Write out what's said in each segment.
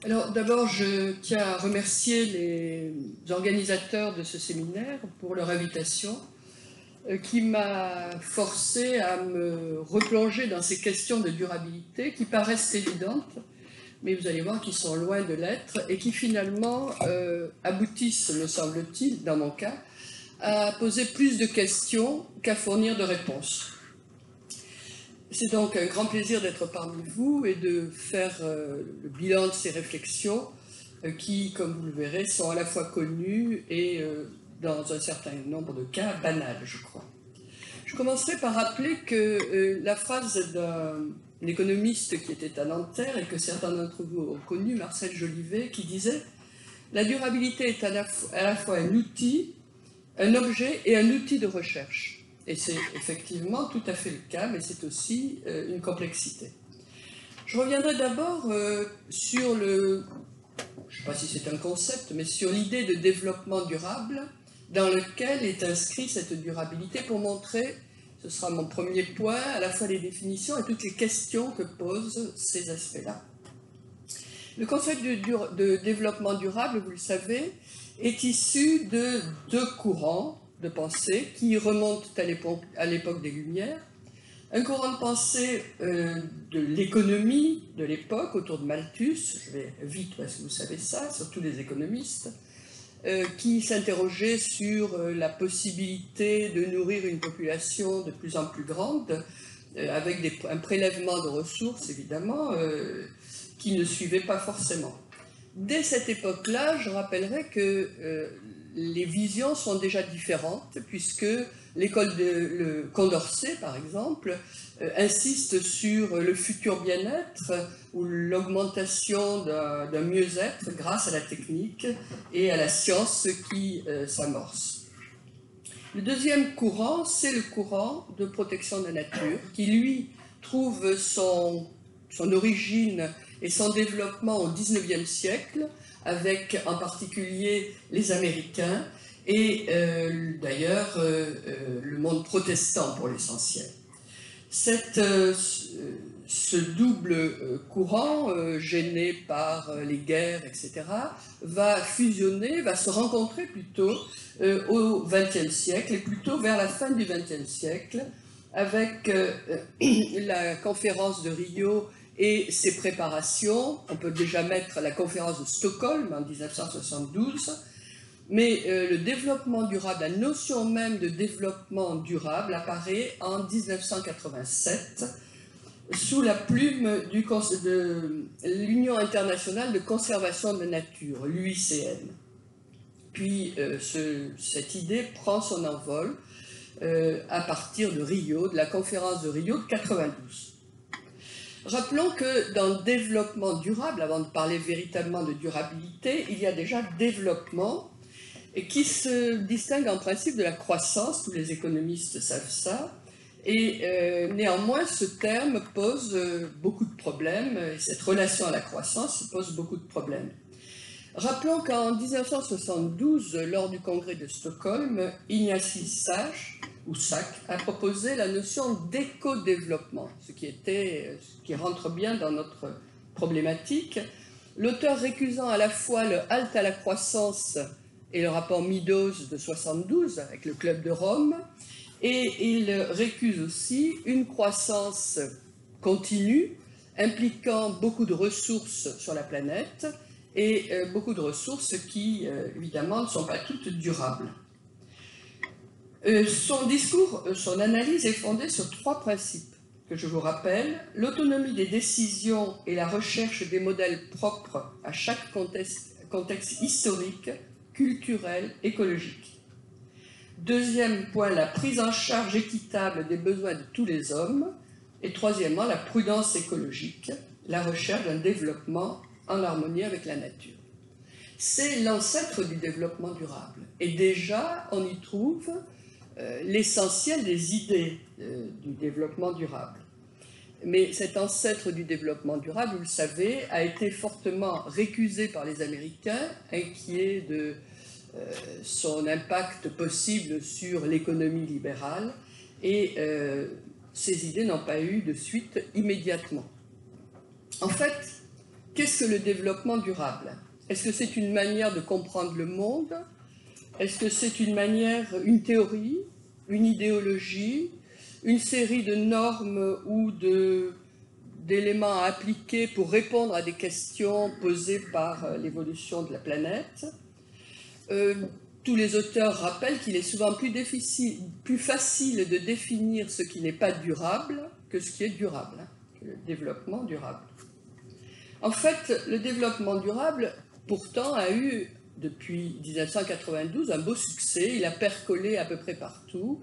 Alors d'abord, je tiens à remercier les organisateurs de ce séminaire pour leur invitation qui m'a forcé à me replonger dans ces questions de durabilité qui paraissent évidentes, mais vous allez voir qu'ils sont loin de l'être et qui finalement aboutissent, me semble-t-il, dans mon cas, à poser plus de questions qu'à fournir de réponses. C'est donc un grand plaisir d'être parmi vous et de faire le bilan de ces réflexions qui, comme vous le verrez, sont à la fois connues et, dans un certain nombre de cas, banales, je crois. Je commencerai par rappeler que la phrase d'un économiste qui était à Nanterre et que certains d'entre vous ont connu, Marcel Jolivet, qui disait « La durabilité est à la fois un outil, un objet et un outil de recherche ». Et c'est effectivement tout à fait le cas, mais c'est aussi une complexité. Je reviendrai d'abord sur le, je ne sais pas si c'est un concept, mais sur l'idée de développement durable dans lequel est inscrite cette durabilité pour montrer, ce sera mon premier point, à la fois les définitions et toutes les questions que posent ces aspects-là. Le concept de développement durable, vous le savez, est issu de deux courants de pensée qui remontent à l'époque des Lumières. Un courant de pensée de l'économie de l'époque, autour de Malthus, je vais vite parce que vous savez ça, surtout les économistes, qui s'interrogeait sur la possibilité de nourrir une population de plus en plus grande, avec un prélèvement de ressources, évidemment, qui ne suivait pas forcément. Dès cette époque-là, je rappellerai que les visions sont déjà différentes, puisque l'école de Condorcet, par exemple, insiste sur le futur bien-être ou l'augmentation d'un mieux-être grâce à la technique et à la science qui s'amorce. Le deuxième courant, c'est le courant de protection de la nature, qui lui trouve son origine et son développement au XIXe siècle, avec en particulier les Américains et d'ailleurs le monde protestant pour l'essentiel. Ce double courant, gêné par les guerres, etc., va fusionner, va se rencontrer plutôt au XXe siècle, et plutôt vers la fin du XXe siècle, avec la conférence de Rio et ses préparations. On peut déjà mettre la conférence de Stockholm en 1972, mais le développement durable, la notion même de développement durable apparaît en 1987 sous la plume de l'Union internationale de conservation de la nature, l'UICN. Puis cette idée prend son envol à partir de Rio, de la conférence de Rio de 92. Rappelons que dans le développement durable, avant de parler véritablement de durabilité, il y a déjà développement et qui se distingue en principe de la croissance, tous les économistes savent ça, et néanmoins ce terme pose beaucoup de problèmes, et cette relation à la croissance pose beaucoup de problèmes. Rappelons qu'en 1972, lors du congrès de Stockholm, Ignacy Sack a proposé la notion d'éco-développement, ce qui rentre bien dans notre problématique. L'auteur récusant à la fois le halte à la croissance et le rapport Meadows de 72 avec le Club de Rome, et il récuse aussi une croissance continue impliquant beaucoup de ressources sur la planète et beaucoup de ressources qui, évidemment, ne sont pas toutes durables. Son discours, son analyse est fondée sur trois principes que je vous rappelle: l'autonomie des décisions et la recherche des modèles propres à chaque contexte historique, culturel, écologique. Deuxième point, la prise en charge équitable des besoins de tous les hommes. Et troisièmement, la prudence écologique, la recherche d'un développement en harmonie avec la nature. C'est l'ancêtre du développement durable. Et déjà, on y trouve l'essentiel des idées du développement durable. Mais cet ancêtre du développement durable, vous le savez, a été fortement récusé par les Américains, inquiets de son impact possible sur l'économie libérale, et ces idées n'ont pas eu de suite immédiatement. En fait, qu'est-ce que le développement durable? Est-ce que c'est une manière de comprendre le monde? Est-ce que c'est une théorie, une idéologie, une série de normes ou d'éléments à appliquer pour répondre à des questions posées par l'évolution de la planète? Tous les auteurs rappellent qu'il est souvent plus facile de définir ce qui n'est pas durable que ce qui est durable, le développement durable. En fait, le développement durable, pourtant, a eu, depuis 1992, un beau succès. Il a percolé à peu près partout,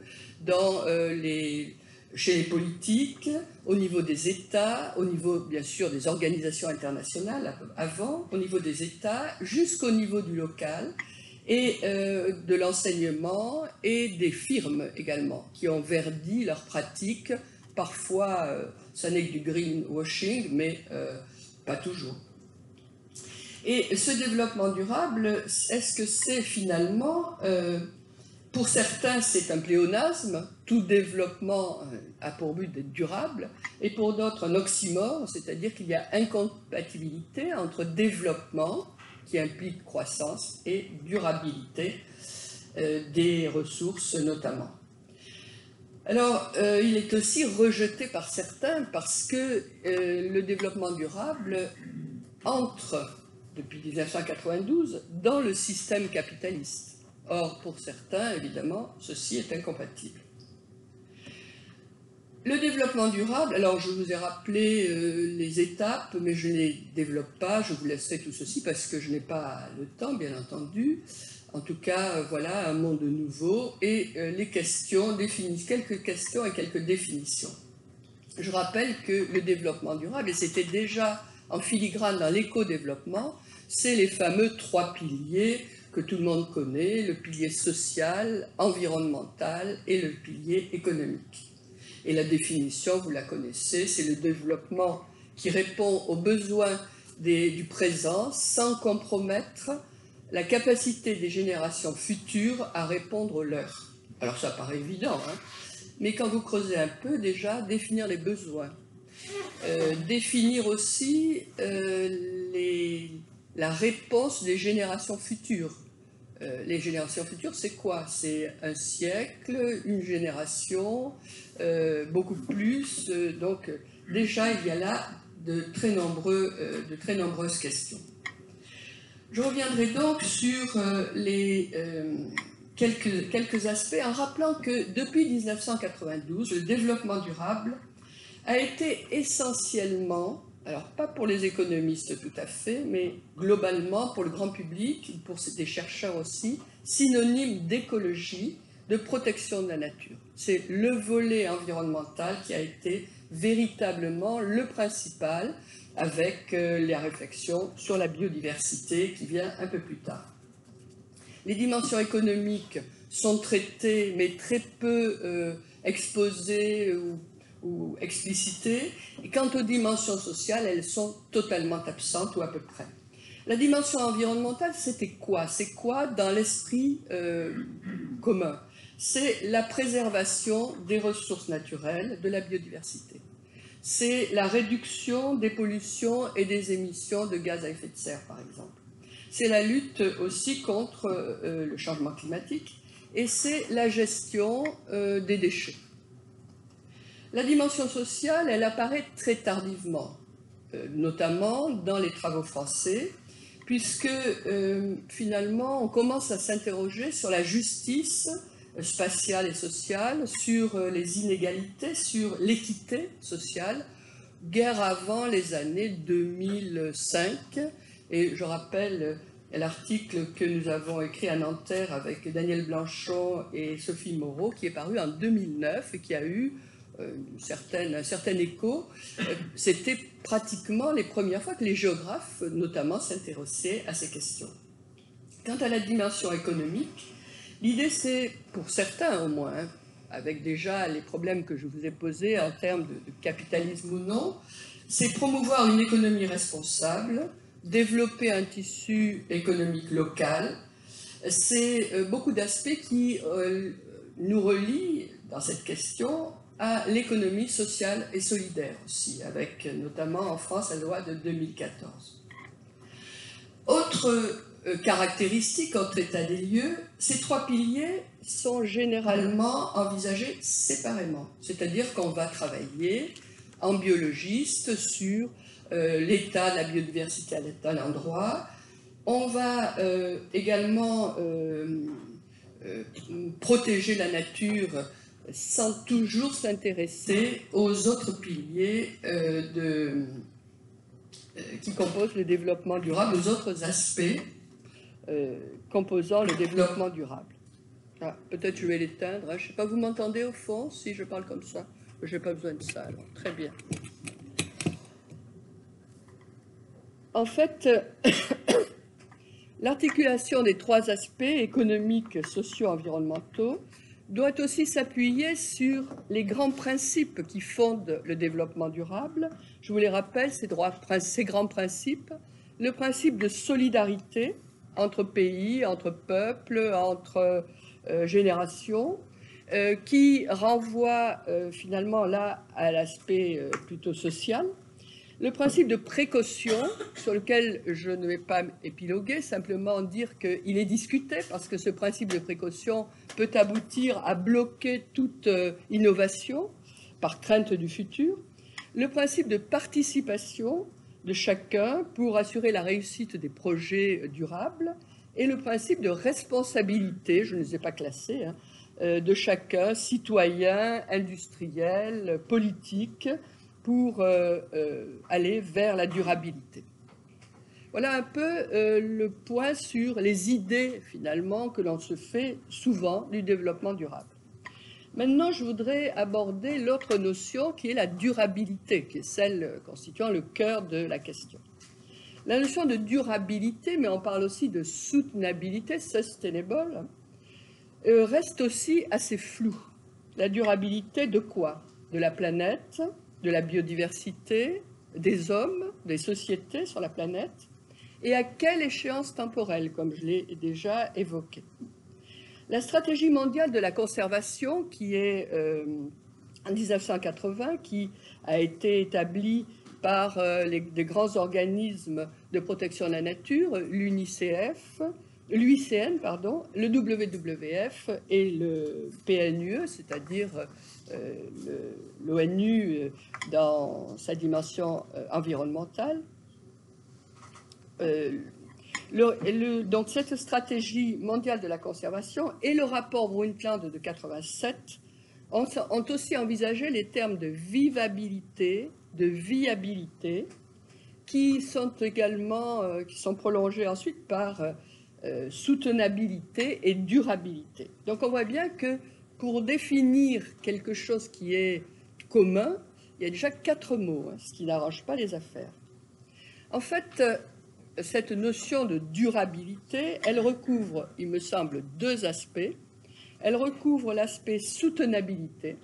chez les politiques, au niveau des États, au niveau, bien sûr, des organisations internationales avant, au niveau des États, jusqu'au niveau du local, et de l'enseignement et des firmes également, qui ont verdi leurs pratiques. Parfois, ça n'est que du greenwashing, mais pas toujours. Et ce développement durable, est-ce que c'est finalement, pour certains, c'est un pléonasme, tout développement a pour but d'être durable, et pour d'autres, un oxymore, c'est-à-dire qu'il y a incompatibilité entre développement, qui implique croissance, et durabilité des ressources notamment. Alors, il est aussi rejeté par certains parce que le développement durable entre, depuis 1992, dans le système capitaliste. Or, pour certains, évidemment, ceci est incompatible. Le développement durable, alors je vous ai rappelé les étapes, mais je ne les développe pas, je vous laisserai tout ceci parce que je n'ai pas le temps, bien entendu. En tout cas, voilà un monde nouveau et les questions, quelques questions et quelques définitions. Je rappelle que le développement durable, et c'était déjà en filigrane dans l'éco-développement, c'est les fameux 3 piliers que tout le monde connaît, le pilier social, environnemental et le pilier économique. Et la définition, vous la connaissez, c'est le développement qui répond aux besoins du présent sans compromettre la capacité des générations futures à répondre aux leurs. Alors ça paraît évident, hein, mais quand vous creusez un peu, déjà, définir les besoins. Définir aussi la réponse des générations futures. Les générations futures, c'est quoi? C'est un siècle, une génération, beaucoup plus. Donc, déjà, il y a là de très nombreuses questions. Je reviendrai donc sur quelques aspects en rappelant que depuis 1992, le développement durable a été essentiellement, alors pas pour les économistes tout à fait, mais globalement pour le grand public, pour des chercheurs aussi, synonyme d'écologie, de protection de la nature. C'est le volet environnemental qui a été véritablement le principal, avec la réflexion sur la biodiversité qui vient un peu plus tard. Les dimensions économiques sont traitées, mais très peu exposées ou explicitées. Et quant aux dimensions sociales, elles sont totalement absentes, ou à peu près. La dimension environnementale, c'était quoi? C'est quoi dans l'esprit commun? C'est la préservation des ressources naturelles, de la biodiversité. C'est la réduction des pollutions et des émissions de gaz à effet de serre, par exemple. C'est la lutte aussi contre le changement climatique et c'est la gestion des déchets. La dimension sociale, elle apparaît très tardivement, notamment dans les travaux français, puisque finalement on commence à s'interroger sur la justice spatiale et sociale, sur les inégalités, sur l'équité sociale, guère avant les années 2005. Et je rappelle l'article que nous avons écrit à Nanterre avec Daniel Blanchon et Sophie Moreau, qui est paru en 2009 et qui a eu un certain écho. C'était pratiquement les premières fois que les géographes, notamment, s'intéressaient à ces questions. Quant à la dimension économique, l'idée, c'est, pour certains au moins, avec déjà les problèmes que je vous ai posés en termes de capitalisme ou non, c'est promouvoir une économie responsable, développer un tissu économique local. C'est beaucoup d'aspects qui nous relient dans cette question à l'économie sociale et solidaire aussi, avec notamment en France la loi de 2014. Autre caractéristique, autre état des lieux, ces trois piliers sont généralement envisagés séparément. C'est-à-dire qu'on va travailler en biologiste sur l'état de la biodiversité à tel endroit. On va également protéger la nature sans toujours s'intéresser aux autres piliers qui composent le développement durable, aux autres aspects composant le développement durable. Ah, peut-être je vais l'éteindre, hein. Je ne sais pas, vous m'entendez au fond si je parle comme ça? Je n'ai pas besoin de ça, alors. Très bien. En fait, l'articulation des trois aspects économiques, sociaux, environnementaux doit aussi s'appuyer sur les grands principes qui fondent le développement durable. Je vous les rappelle, ces grands principes. Le principe de solidarité entre pays, entre peuples, entre générations, qui renvoie finalement là à l'aspect plutôt social. Le principe de précaution, sur lequel je ne vais pas épiloguer, simplement dire qu'il est discuté, parce que ce principe de précaution peut aboutir à bloquer toute innovation par crainte du futur. Le principe de participation de chacun pour assurer la réussite des projets durables, et le principe de responsabilité, je ne les ai pas classés, hein, de chacun, citoyen, industriel, politique, pour aller vers la durabilité. Voilà un peu le point sur les idées, finalement, que l'on se fait souvent du développement durable. Maintenant, je voudrais aborder l'autre notion qui est la durabilité, qui est celle constituant le cœur de la question. La notion de durabilité, mais on parle aussi de soutenabilité, sustainable, reste aussi assez floue. La durabilité de quoi? De la planète, de la biodiversité, des hommes, des sociétés sur la planète, et à quelle échéance temporelle, comme je l'ai déjà évoqué. La stratégie mondiale de la conservation, qui est en 1980, qui a été établie par des grands organismes de protection de la nature, l'UICN, le WWF et le PNUE, c'est-à-dire l'ONU dans sa dimension environnementale. Donc cette stratégie mondiale de la conservation et le rapport Brundtland de 87 ont aussi envisagé les termes de vivabilité, de viabilité, qui sont également qui sont prolongés ensuite par soutenabilité et durabilité. Donc on voit bien que pour définir quelque chose qui est commun, il y a déjà 4 mots, hein, ce qui n'arrange pas les affaires. En fait, cette notion de durabilité, elle recouvre, il me semble, 2 aspects. Elle recouvre l'aspect soutenabilité,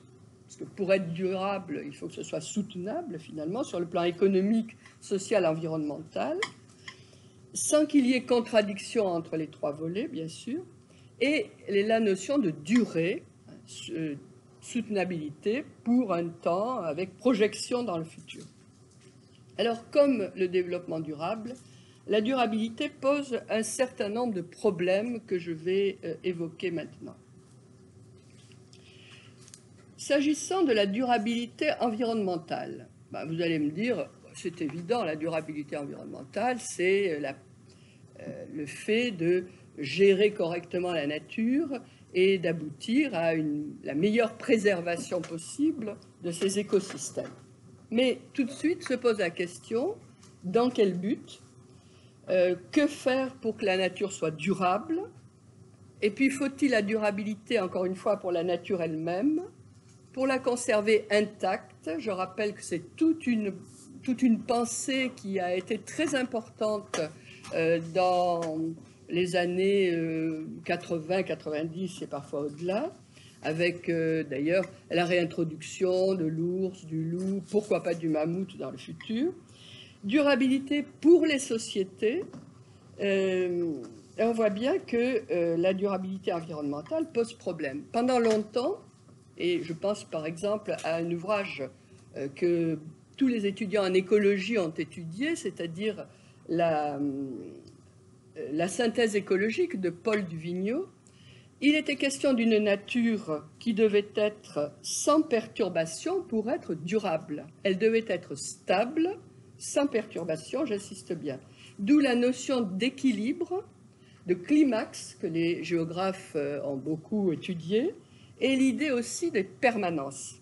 parce que pour être durable, il faut que ce soit soutenable, finalement, sur le plan économique, social, environnemental, sans qu'il y ait contradiction entre les 3 volets, bien sûr, et la notion de durée, soutenabilité pour un temps avec projection dans le futur. Alors, comme le développement durable, la durabilité pose un certain nombre de problèmes que je vais évoquer maintenant. S'agissant de la durabilité environnementale, vous allez me dire, c'est évident, la durabilité environnementale, c'est le fait de gérer correctement la nature et d'aboutir à la meilleure préservation possible de ces écosystèmes. Mais tout de suite se pose la question, dans quel but? Que faire pour que la nature soit durable? Et puis, faut-il la durabilité, encore une fois, pour la nature elle-même? Pour la conserver intacte, je rappelle que c'est toute une pensée qui a été très importante dans les années 80, 90 et parfois au-delà, avec d'ailleurs la réintroduction de l'ours, du loup, pourquoi pas du mammouth dans le futur. Durabilité pour les sociétés. On voit bien que la durabilité environnementale pose problème. Pendant longtemps, et je pense par exemple à un ouvrage que tous les étudiants en écologie ont étudié, c'est-à-dire la synthèse écologique de Paul Duvigneau, il était question d'une nature qui devait être sans perturbation pour être durable. Elle devait être stable, sans perturbation, j'insiste bien. D'où la notion d'équilibre, de climax, que les géographes ont beaucoup étudié, et l'idée aussi de permanence.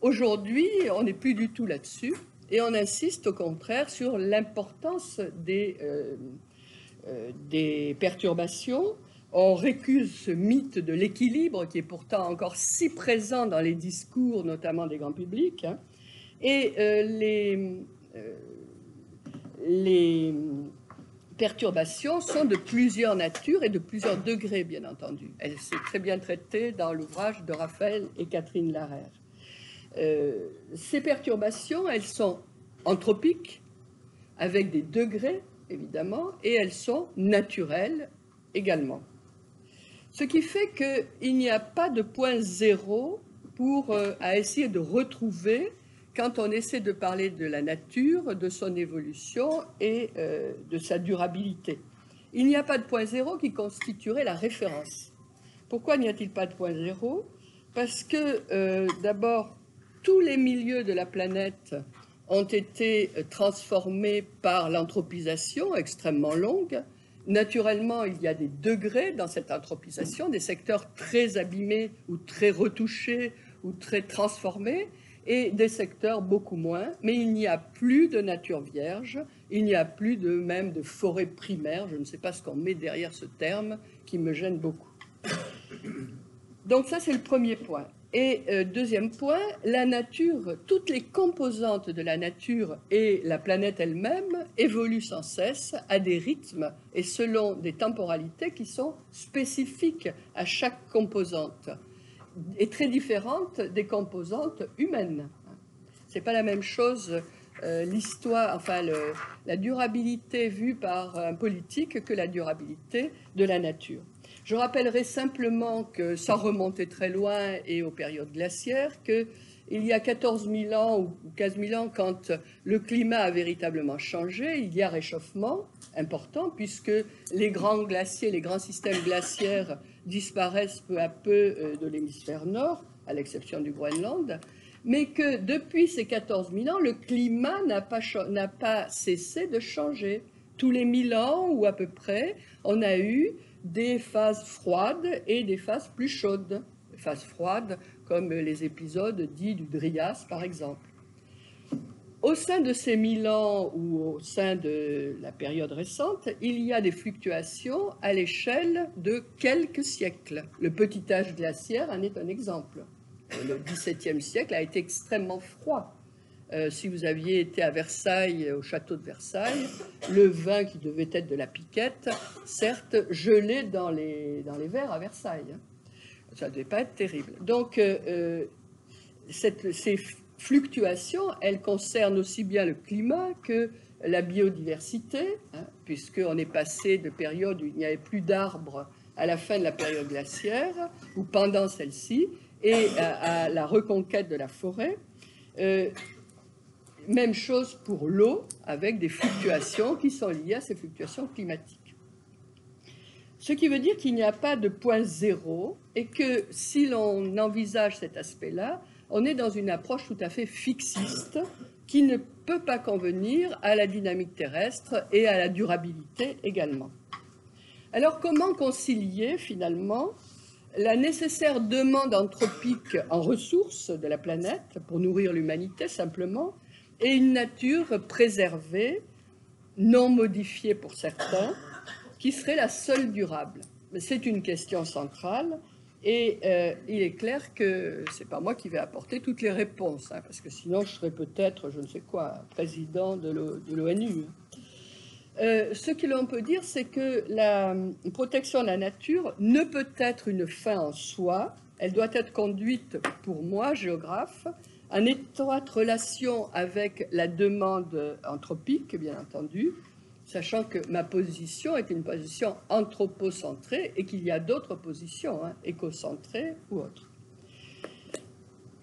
Aujourd'hui, on n'est plus du tout là-dessus, et on insiste au contraire sur l'importance des perturbations. On récuse ce mythe de l'équilibre qui est pourtant encore si présent dans les discours, notamment des grands publics, hein. Et les perturbations sont de plusieurs natures et de plusieurs degrés, bien entendu. C'est très bien traité dans l'ouvrage de Raphaël et Catherine Larère. Ces perturbations, elles sont anthropiques, avec des degrés, évidemment, et elles sont naturelles également. Ce qui fait qu'il n'y a pas de point zéro à essayer de retrouver quand on essaie de parler de la nature, de son évolution et de sa durabilité. Il n'y a pas de point zéro qui constituerait la référence. Pourquoi n'y a-t-il pas de point zéro? Parce que, d'abord, tous les milieux de la planète ont été transformés par l'anthropisation extrêmement longue. Naturellement, il y a des degrés dans cette anthropisation, des secteurs très abîmés ou très retouchés ou très transformés, et des secteurs beaucoup moins, mais il n'y a plus de nature vierge, il n'y a plus même de forêt primaire, je ne sais pas ce qu'on met derrière ce terme, qui me gêne beaucoup. Donc ça, c'est le premier point. Et deuxième point, la nature, toutes les composantes de la nature et la planète elle-même évoluent sans cesse à des rythmes et selon des temporalités qui sont spécifiques à chaque composante et très différentes des composantes humaines. C'est pas la même chose l'histoire, enfin la durabilité vue par un politique que la durabilité de la nature. Je rappellerai simplement que, sans remonter très loin et aux périodes glaciaires, qu'il y a 14 000 ans ou 15 000 ans, quand le climat a véritablement changé, il y a réchauffement important, puisque les grands glaciers, les grands systèmes glaciaires disparaissent peu à peu de l'hémisphère nord, à l'exception du Groenland, mais que depuis ces 14 000 ans, le climat n'a pas cessé de changer. Tous les 1000 ans, ou à peu près, on a eu des phases froides et des phases plus chaudes. Les phases froides, comme les épisodes dits du Dryas, par exemple. Au sein de ces 1000 ans ou au sein de la période récente, il y a des fluctuations à l'échelle de quelques siècles. Le petit âge glaciaire en est un exemple. Le XVIIe siècle a été extrêmement froid. Si vous aviez été à Versailles, au château de Versailles, le vin qui devait être de la piquette, certes, gelé dans les verres à Versailles. Ça ne devait pas être terrible. Donc, ces fluctuations, elles concernent aussi bien le climat que la biodiversité, hein, puisqu'on est passé de périodes où il n'y avait plus d'arbres à la fin de la période glaciaire, ou pendant celle-ci, et à la reconquête de la forêt. Même chose pour l'eau, avec des fluctuations qui sont liées à ces fluctuations climatiques. Ce qui veut dire qu'il n'y a pas de point zéro et que si l'on envisage cet aspect-là, on est dans une approche tout à fait fixiste qui ne peut pas convenir à la dynamique terrestre et à la durabilité également. Alors comment concilier finalement la nécessaire demande anthropique en ressources de la planète pour nourrir l'humanité simplement et une nature préservée, non modifiée pour certains, qui serait la seule durable? C'est une question centrale et il est clair que ce n'est pas moi qui vais apporter toutes les réponses, hein, parce que sinon je serais peut-être, je ne sais quoi, président de l'ONU. Ce que l'on peut dire, c'est que la protection de la nature ne peut être une fin en soi, elle doit être conduite, pour moi, géographe, en étroite relation avec la demande anthropique, bien entendu, sachant que ma position est une position anthropocentrée et qu'il y a d'autres positions, hein, écocentrées ou autres.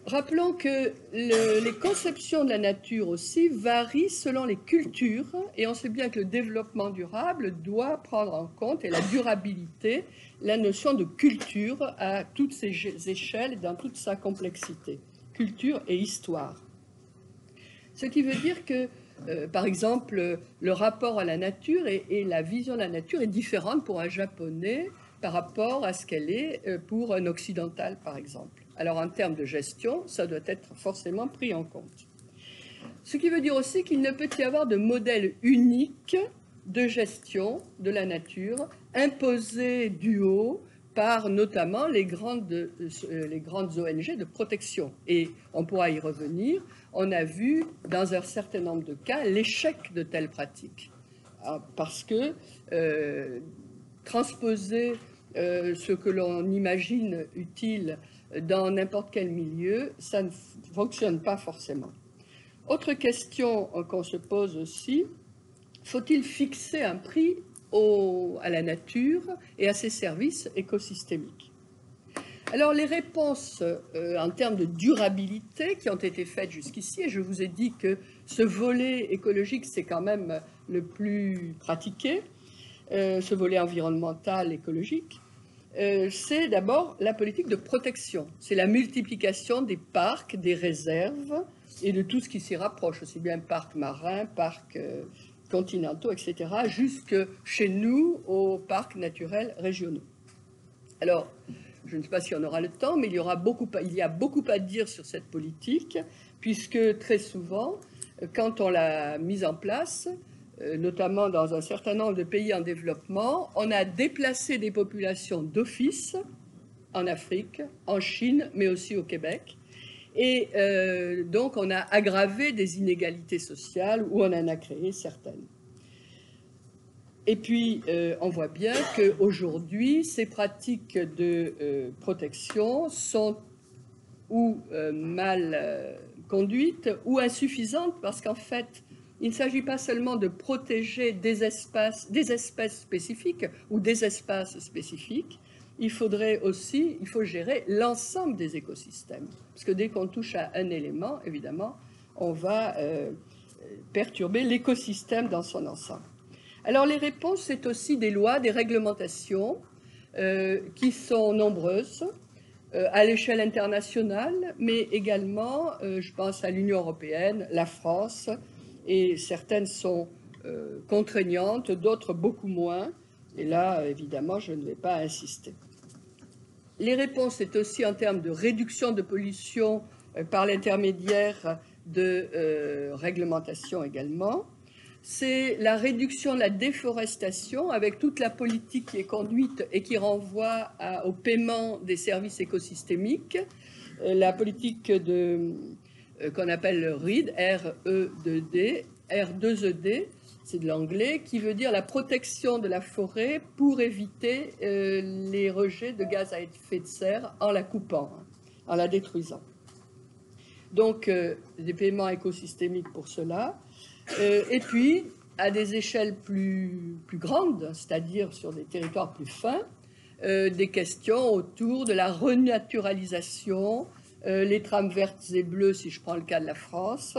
Rappelons que les conceptions de la nature aussi varient selon les cultures, et on sait bien que le développement durable doit prendre en compte, et la durabilité, la notion de culture à toutes ses échelles et dans toute sa complexité, culture et histoire. Ce qui veut dire que, par exemple, le rapport à la nature et la vision de la nature est différente pour un Japonais par rapport à ce qu'elle est pour un Occidental, par exemple. Alors, en termes de gestion, ça doit être forcément pris en compte. Ce qui veut dire aussi qu'il ne peut y avoir de modèle unique de gestion de la nature imposé du haut par notamment les grandes ONG de protection. Et on pourra y revenir. On a vu dans un certain nombre de cas l'échec de telles pratiques. Parce que transposer ce que l'on imagine utile dans n'importe quel milieu, ça ne fonctionne pas forcément. Autre question qu'on se pose aussi, faut-il fixer un prix à la nature et à ses services écosystémiques? Alors les réponses en termes de durabilité qui ont été faites jusqu'ici, et je vous ai dit que ce volet écologique c'est quand même le plus pratiqué, ce volet environnemental écologique, c'est d'abord la politique de protection. C'est la multiplication des parcs, des réserves et de tout ce qui s'y rapproche, aussi bien parcs marins, parcs continentaux, etc., jusque chez nous aux parcs naturels régionaux. Alors, je ne sais pas si on aura le temps, mais il y a beaucoup à dire sur cette politique, puisque très souvent, quand on l'a mise en place, notamment dans un certain nombre de pays en développement, on a déplacé des populations d'office en Afrique, en Chine, mais aussi au Québec. Et donc, on a aggravé des inégalités sociales ou on en a créé certaines. Et puis, on voit bien qu'aujourd'hui, ces pratiques de protection sont ou mal conduites ou insuffisantes parce qu'en fait, il ne s'agit pas seulement de protéger des espèces spécifiques ou des espaces spécifiques. Il faut gérer l'ensemble des écosystèmes. Parce que dès qu'on touche à un élément, évidemment, on va perturber l'écosystème dans son ensemble. Alors les réponses, c'est aussi des lois, des réglementations qui sont nombreuses à l'échelle internationale, mais également, je pense à l'Union européenne, la France, et certaines sont contraignantes, d'autres beaucoup moins. Et là, évidemment, je ne vais pas insister. Les réponses, c'est aussi en termes de réduction de pollution par l'intermédiaire de réglementation également. C'est la réduction de la déforestation avec toute la politique qui est conduite et qui renvoie au paiement des services écosystémiques, la politique qu'on appelle RED, R2ED, c'est de l'anglais, qui veut dire la protection de la forêt pour éviter les rejets de gaz à effet de serre en la coupant, en la détruisant. Donc, des paiements écosystémiques pour cela. Et puis, à des échelles plus grandes, c'est-à-dire sur des territoires plus fins, des questions autour de la renaturalisation, les trames vertes et bleues, si je prends le cas de la France,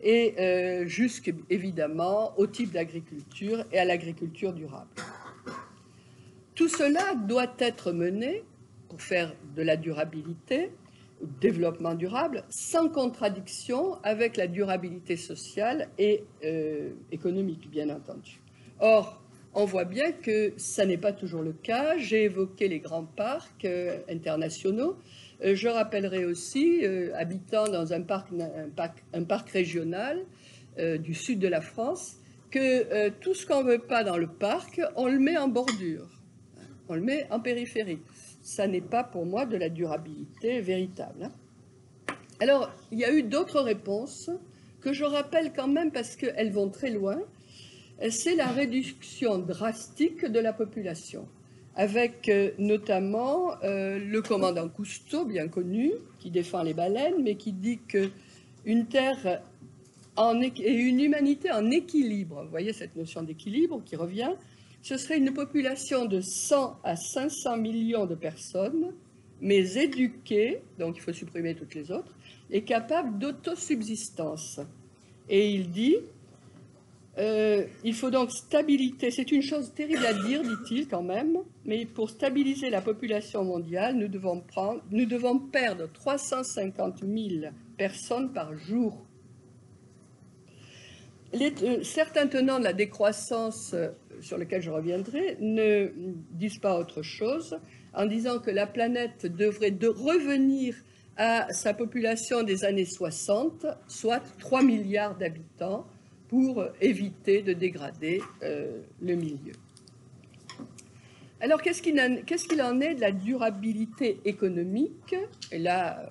et jusqu'évidemment au type d'agriculture et à l'agriculture durable. Tout cela doit être mené pour faire de la durabilité, développement durable, sans contradiction avec la durabilité sociale et économique, bien entendu. Or, on voit bien que ça n'est pas toujours le cas. J'ai évoqué les grands parcs internationaux. Je rappellerai aussi, habitant dans un parc régional du sud de la France, que tout ce qu'on ne veut pas dans le parc, on le met en bordure, on le met en périphérie. Ça n'est pas pour moi de la durabilité véritable. Alors, il y a eu d'autres réponses que je rappelle quand même parce qu'elles vont très loin. C'est la réduction drastique de la population, avec notamment le commandant Cousteau, bien connu, qui défend les baleines, mais qui dit qu'une terre et une humanité en équilibre, vous voyez cette notion d'équilibre qui revient, ce serait une population de 100 à 500 millions de personnes mais éduquée, donc il faut supprimer toutes les autres, et capable d'autosubsistance. Et il dit, il faut donc stabilité, c'est une chose terrible à dire, dit-il quand même, mais pour stabiliser la population mondiale, nous devons perdre 350 000 personnes par jour. Certains tenants de la décroissance, sur lesquels je reviendrai, ne disent pas autre chose, en disant que la planète devrait revenir à sa population des années 60, soit 3 milliards d'habitants, pour éviter de dégrader le milieu. Alors, qu'est-ce qu'il en est de la durabilité économique? Et là,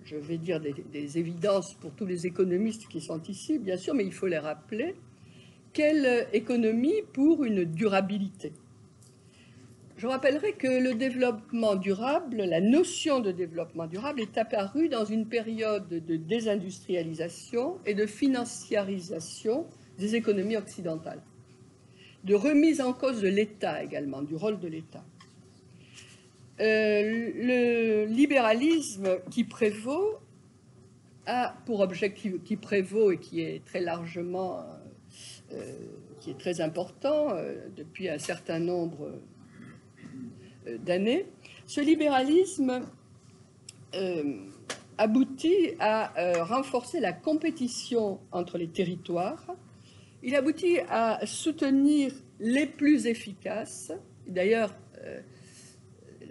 je vais dire des évidences pour tous les économistes qui sont ici, bien sûr, mais il faut les rappeler. Quelle économie pour une durabilité? Je rappellerai que le développement durable, la notion de développement durable est apparue dans une période de désindustrialisation et de financiarisation des économies occidentales, de remise en cause de l'État également, du rôle de l'État. Le libéralisme qui prévaut a pour objectif, qui prévaut et qui est très largement, qui est très important depuis un certain nombre d'années, ce libéralisme aboutit à renforcer la compétition entre les territoires. Il aboutit à soutenir les plus efficaces. D'ailleurs,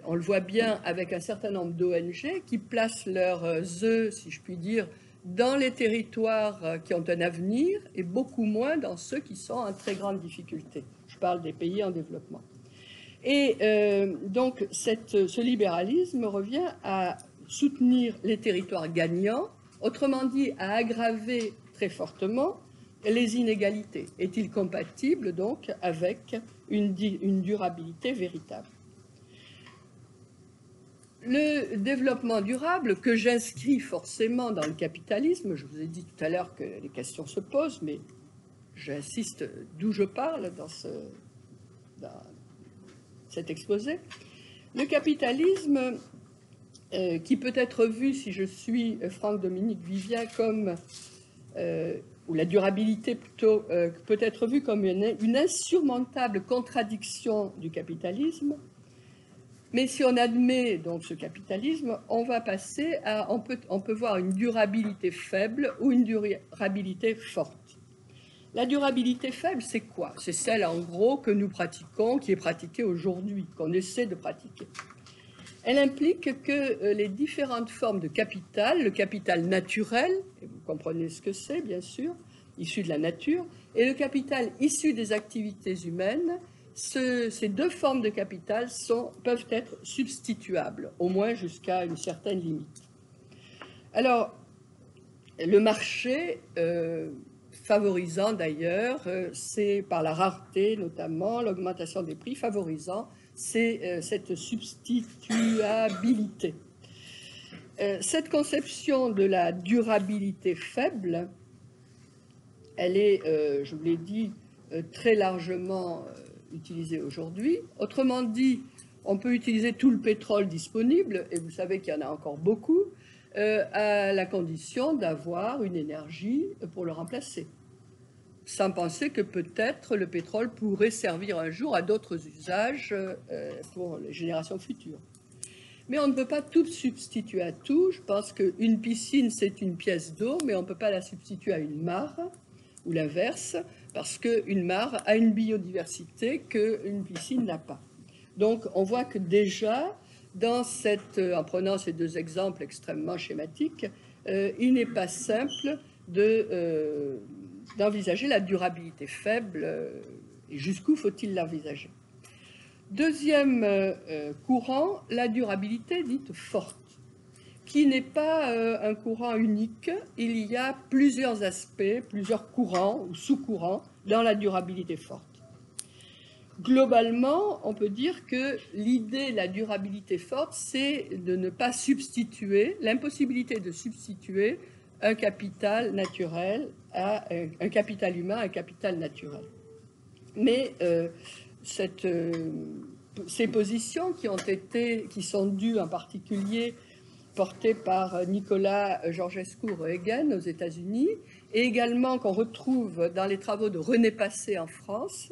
on le voit bien avec un certain nombre d'ONG qui placent leurs œufs, si je puis dire, dans les territoires qui ont un avenir et beaucoup moins dans ceux qui sont en très grande difficulté. Je parle des pays en développement. Et donc, ce libéralisme revient à soutenir les territoires gagnants, autrement dit, à aggraver très fortement les inégalités. Est-il compatible, donc, avec une durabilité véritable? Le développement durable, que j'inscris forcément dans le capitalisme, je vous ai dit tout à l'heure que les questions se posent, mais j'insiste d'où je parle dans cet exposé. Le capitalisme, qui peut être vu, si je suis Franck-Dominique Vivien, comme, ou la durabilité plutôt, peut être vue comme une insurmontable contradiction du capitalisme. Mais si on admet donc ce capitalisme, on va passer à, on peut voir une durabilité faible ou une durabilité forte. La durabilité faible, c'est quoi? C'est celle, en gros, que nous pratiquons, qui est pratiquée aujourd'hui, qu'on essaie de pratiquer. Elle implique que les différentes formes de capital, le capital naturel, et vous comprenez ce que c'est, bien sûr, issu de la nature, et le capital issu des activités humaines, ces deux formes de capital peuvent être substituables, au moins jusqu'à une certaine limite. Alors, le marché, favorisant d'ailleurs, c'est par la rareté notamment, l'augmentation des prix favorisant cette substituabilité. Cette conception de la durabilité faible, elle est, je vous l'ai dit, très largement utilisée aujourd'hui. Autrement dit, on peut utiliser tout le pétrole disponible, et vous savez qu'il y en a encore beaucoup, à la condition d'avoir une énergie pour le remplacer, sans penser que peut-être le pétrole pourrait servir un jour à d'autres usages pour les générations futures. Mais on ne peut pas tout substituer à tout. Je pense qu'une piscine, c'est une pièce d'eau, mais on ne peut pas la substituer à une mare, ou l'inverse, parce qu'une mare a une biodiversité qu'une piscine n'a pas. Donc on voit que déjà, en prenant ces deux exemples extrêmement schématiques, il n'est pas simple d'envisager la durabilité faible, et jusqu'où faut-il l'envisager? Deuxième courant, la durabilité dite forte, qui n'est pas un courant unique. Il y a plusieurs aspects, plusieurs courants ou sous-courants dans la durabilité forte. Globalement, on peut dire que l'idée de la durabilité forte, c'est de ne pas substituer, l'impossibilité de substituer un capital naturel à un capital humain à un capital naturel. Mais cette ces positions qui sont dues en particulier portées par Nicolas Georgescu-Roegen aux États-Unis, et également qu'on retrouve dans les travaux de René Passé en France,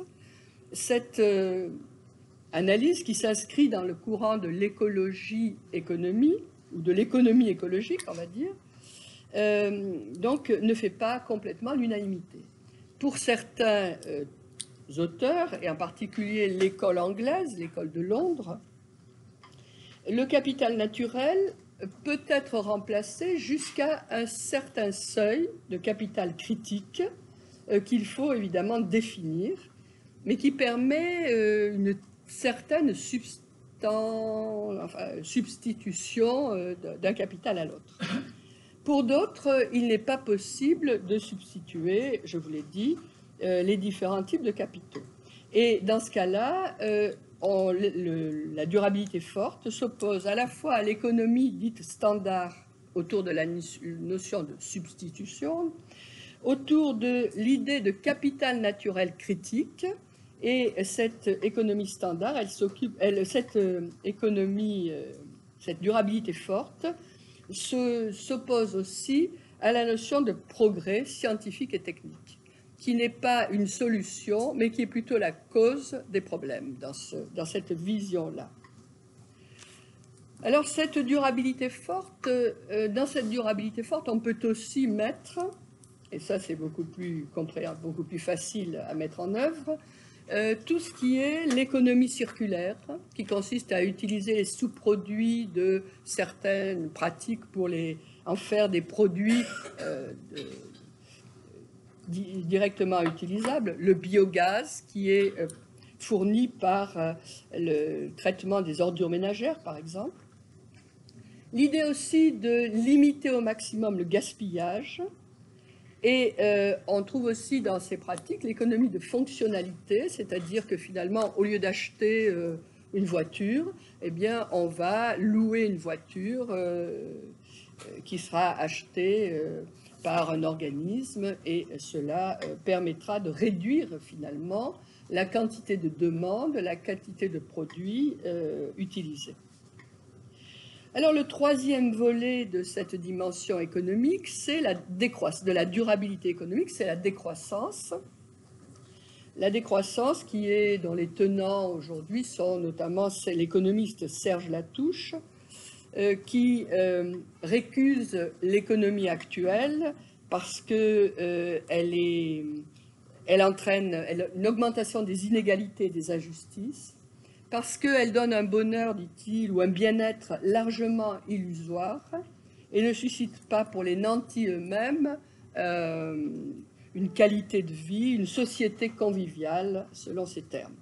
cette analyse qui s'inscrit dans le courant de l'écologie-économie, ou de l'économie écologique, on va dire, donc ne fait pas complètement l'unanimité. Pour certains auteurs, et en particulier l'école anglaise, l'école de Londres, le capital naturel peut être remplacé jusqu'à un certain seuil de capital critique qu'il faut évidemment définir, mais qui permet une certaine substitution d'un capital à l'autre. Pour d'autres, il n'est pas possible de substituer, je vous l'ai dit, les différents types de capitaux. Et dans ce cas-là, la durabilité forte s'oppose à la fois à l'économie dite standard autour de la notion de substitution, autour de l'idée de capital naturel critique, et cette économie standard, cette durabilité forte s'oppose aussi à la notion de progrès scientifique et technique, qui n'est pas une solution, mais qui est plutôt la cause des problèmes dans cette vision-là. Alors, cette durabilité forte, dans cette durabilité forte, on peut aussi mettre, et ça c'est beaucoup plus facile à mettre en œuvre, tout ce qui est l'économie circulaire, qui consiste à utiliser les sous-produits de certaines pratiques pour en faire des produits directement utilisables. Le biogaz, qui est fourni par le traitement des ordures ménagères, par exemple. L'idée aussi de limiter au maximum le gaspillage. Et on trouve aussi dans ces pratiques l'économie de fonctionnalité, c'est-à-dire que finalement, au lieu d'acheter une voiture, eh bien, on va louer une voiture qui sera achetée par un organisme, et cela permettra de réduire finalement la quantité de demandes, la quantité de produits utilisés. Alors, le troisième volet de cette dimension économique, c'est de la durabilité économique, c'est la décroissance. La décroissance dont les tenants aujourd'hui sont notamment l'économiste Serge Latouche, qui récuse l'économie actuelle parce qu'elle entraîne une augmentation des inégalités et des injustices, parce qu'elle donne un bonheur, dit-il, ou un bien-être largement illusoire, et ne suscite pas pour les nantis eux-mêmes une qualité de vie, une société conviviale, selon ces termes.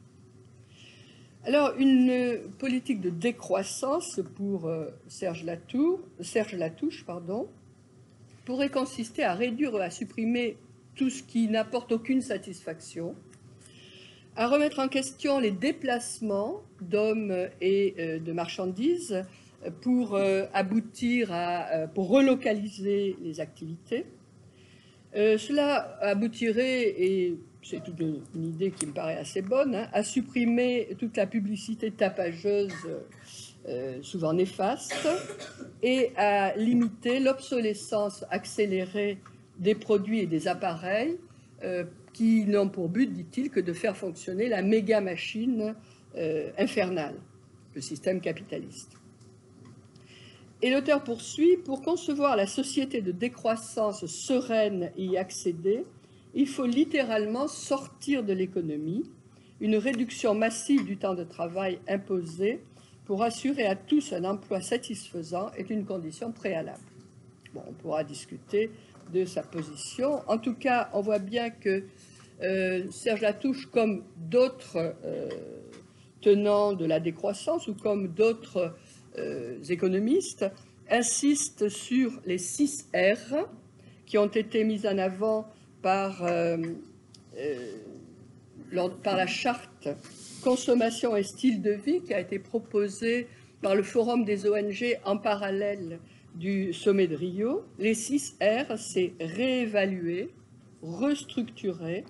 Alors, une politique de décroissance pour Serge Latouche, pourrait consister à réduire, à supprimer tout ce qui n'apporte aucune satisfaction, à remettre en question les déplacements d'hommes et de marchandises pour pour relocaliser les activités. Cela aboutirait, et c'est une idée qui me paraît assez bonne, à supprimer toute la publicité tapageuse, souvent néfaste, et à limiter l'obsolescence accélérée des produits et des appareils qui n'ont pour but, dit-il, que de faire fonctionner la méga-machine infernale, le système capitaliste. Et l'auteur poursuit, pour concevoir la société de décroissance sereine et y accéder, il faut littéralement sortir de l'économie, une réduction massive du temps de travail imposée pour assurer à tous un emploi satisfaisant est une condition préalable. Bon, on pourra discuter de sa position. En tout cas, on voit bien que Serge Latouche, comme d'autres tenants de la décroissance ou comme d'autres économistes, insiste sur les 6 R qui ont été mis en avant par la charte consommation et style de vie qui a été proposée par le Forum des ONG en parallèle du sommet de Rio. Les 6 R, c'est réévaluer, restructurer,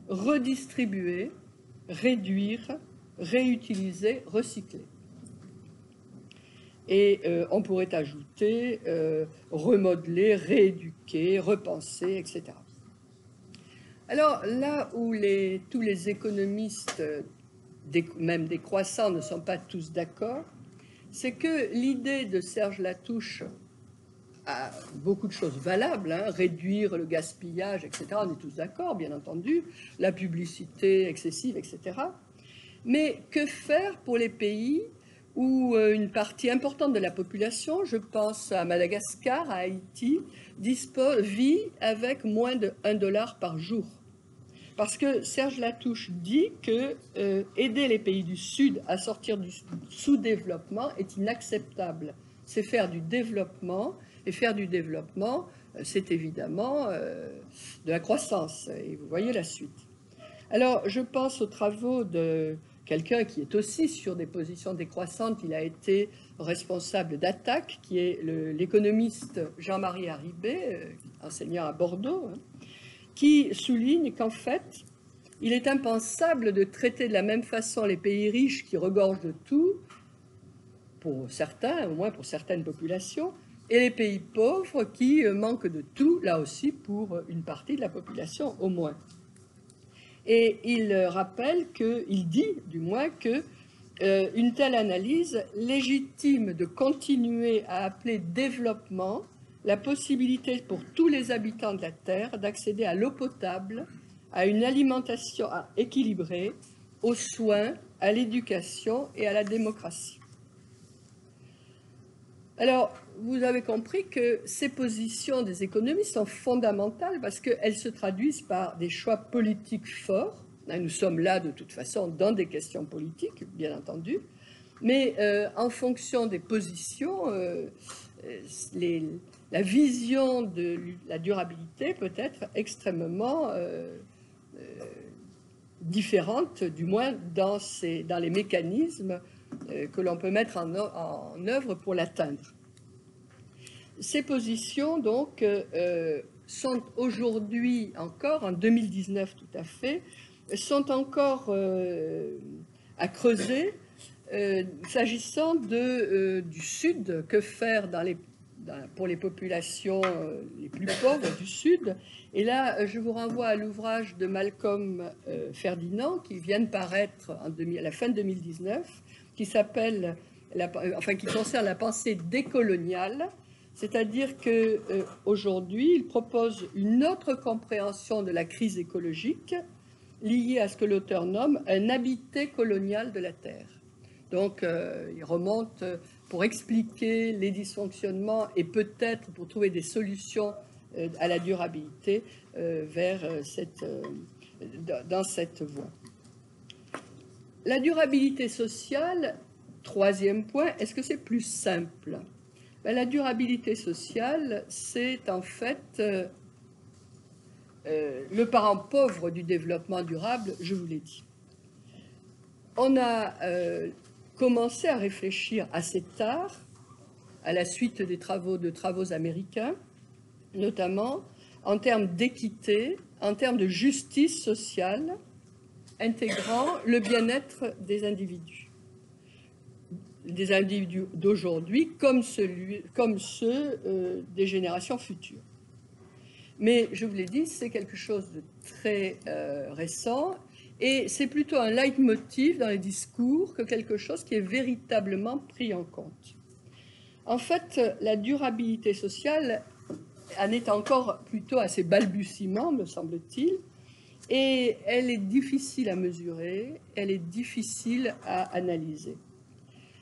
redistribuer, réduire, réutiliser, recycler. Et on pourrait ajouter remodeler, rééduquer, repenser, etc. Alors là où tous les économistes, même décroissants, ne sont pas tous d'accord, c'est que l'idée de Serge Latouche a beaucoup de choses valables, hein, réduire le gaspillage, etc. On est tous d'accord, bien entendu, la publicité excessive, etc. Mais que faire pour les pays où une partie importante de la population, je pense à Madagascar, à Haïti, vit avec moins de $1 par jour? Parce que Serge Latouche dit que aider les pays du Sud à sortir du sous-développement est inacceptable. C'est faire du développement, et faire du développement, c'est évidemment de la croissance. Et vous voyez la suite. Alors, je pense aux travaux de quelqu'un qui est aussi sur des positions décroissantes. Il a été responsable d'Attac, qui est l'économiste Jean-Marie Haribé, enseignant à Bordeaux, hein, qui souligne qu'en fait, il est impensable de traiter de la même façon les pays riches qui regorgent de tout, pour certains, au moins pour certaines populations, et les pays pauvres qui manquent de tout, là aussi pour une partie de la population au moins. Et il rappelle il dit du moins que une telle analyse légitime de continuer à appeler développement la possibilité pour tous les habitants de la Terre d'accéder à l'eau potable, à une alimentation équilibrée, aux soins, à l'éducation et à la démocratie. Alors, vous avez compris que ces positions des économistes sont fondamentales parce qu'elles se traduisent par des choix politiques forts. Nous sommes là, de toute façon, dans des questions politiques, bien entendu, mais en fonction des positions, la vision de la durabilité peut être extrêmement différente, du moins dans les mécanismes que l'on peut mettre en œuvre pour l'atteindre. Ces positions, donc, sont aujourd'hui encore, en 2019 tout à fait, sont encore à creuser s'agissant du Sud. Que faire pour les populations les plus pauvres du Sud? Et là, je vous renvoie à l'ouvrage de Malcolm Ferdinand, qui vient de paraître à la fin de 2019, qui s'appelle, qui concerne la pensée décoloniale, c'est-à-dire qu'aujourd'hui, il propose une autre compréhension de la crise écologique liée à ce que l'auteur nomme un habité colonial de la Terre. Donc, il remonte pour expliquer les dysfonctionnements et peut-être pour trouver des solutions à la durabilité dans cette voie. La durabilité sociale, troisième point, est-ce que c'est plus simple? La durabilité sociale, c'est en fait le parent pauvre du développement durable, je vous l'ai dit. On a commencé à réfléchir assez tard, à la suite des travaux américains, notamment en termes d'équité, en termes de justice sociale, intégrant le bien-être des individus d'aujourd'hui comme ceux des générations futures. Mais je vous l'ai dit, c'est quelque chose de très récent et c'est plutôt un leitmotiv dans les discours que quelque chose qui est véritablement pris en compte. En fait, la durabilité sociale en est encore plutôt à ses balbutiements, me semble-t-il, et elle est difficile à mesurer, elle est difficile à analyser.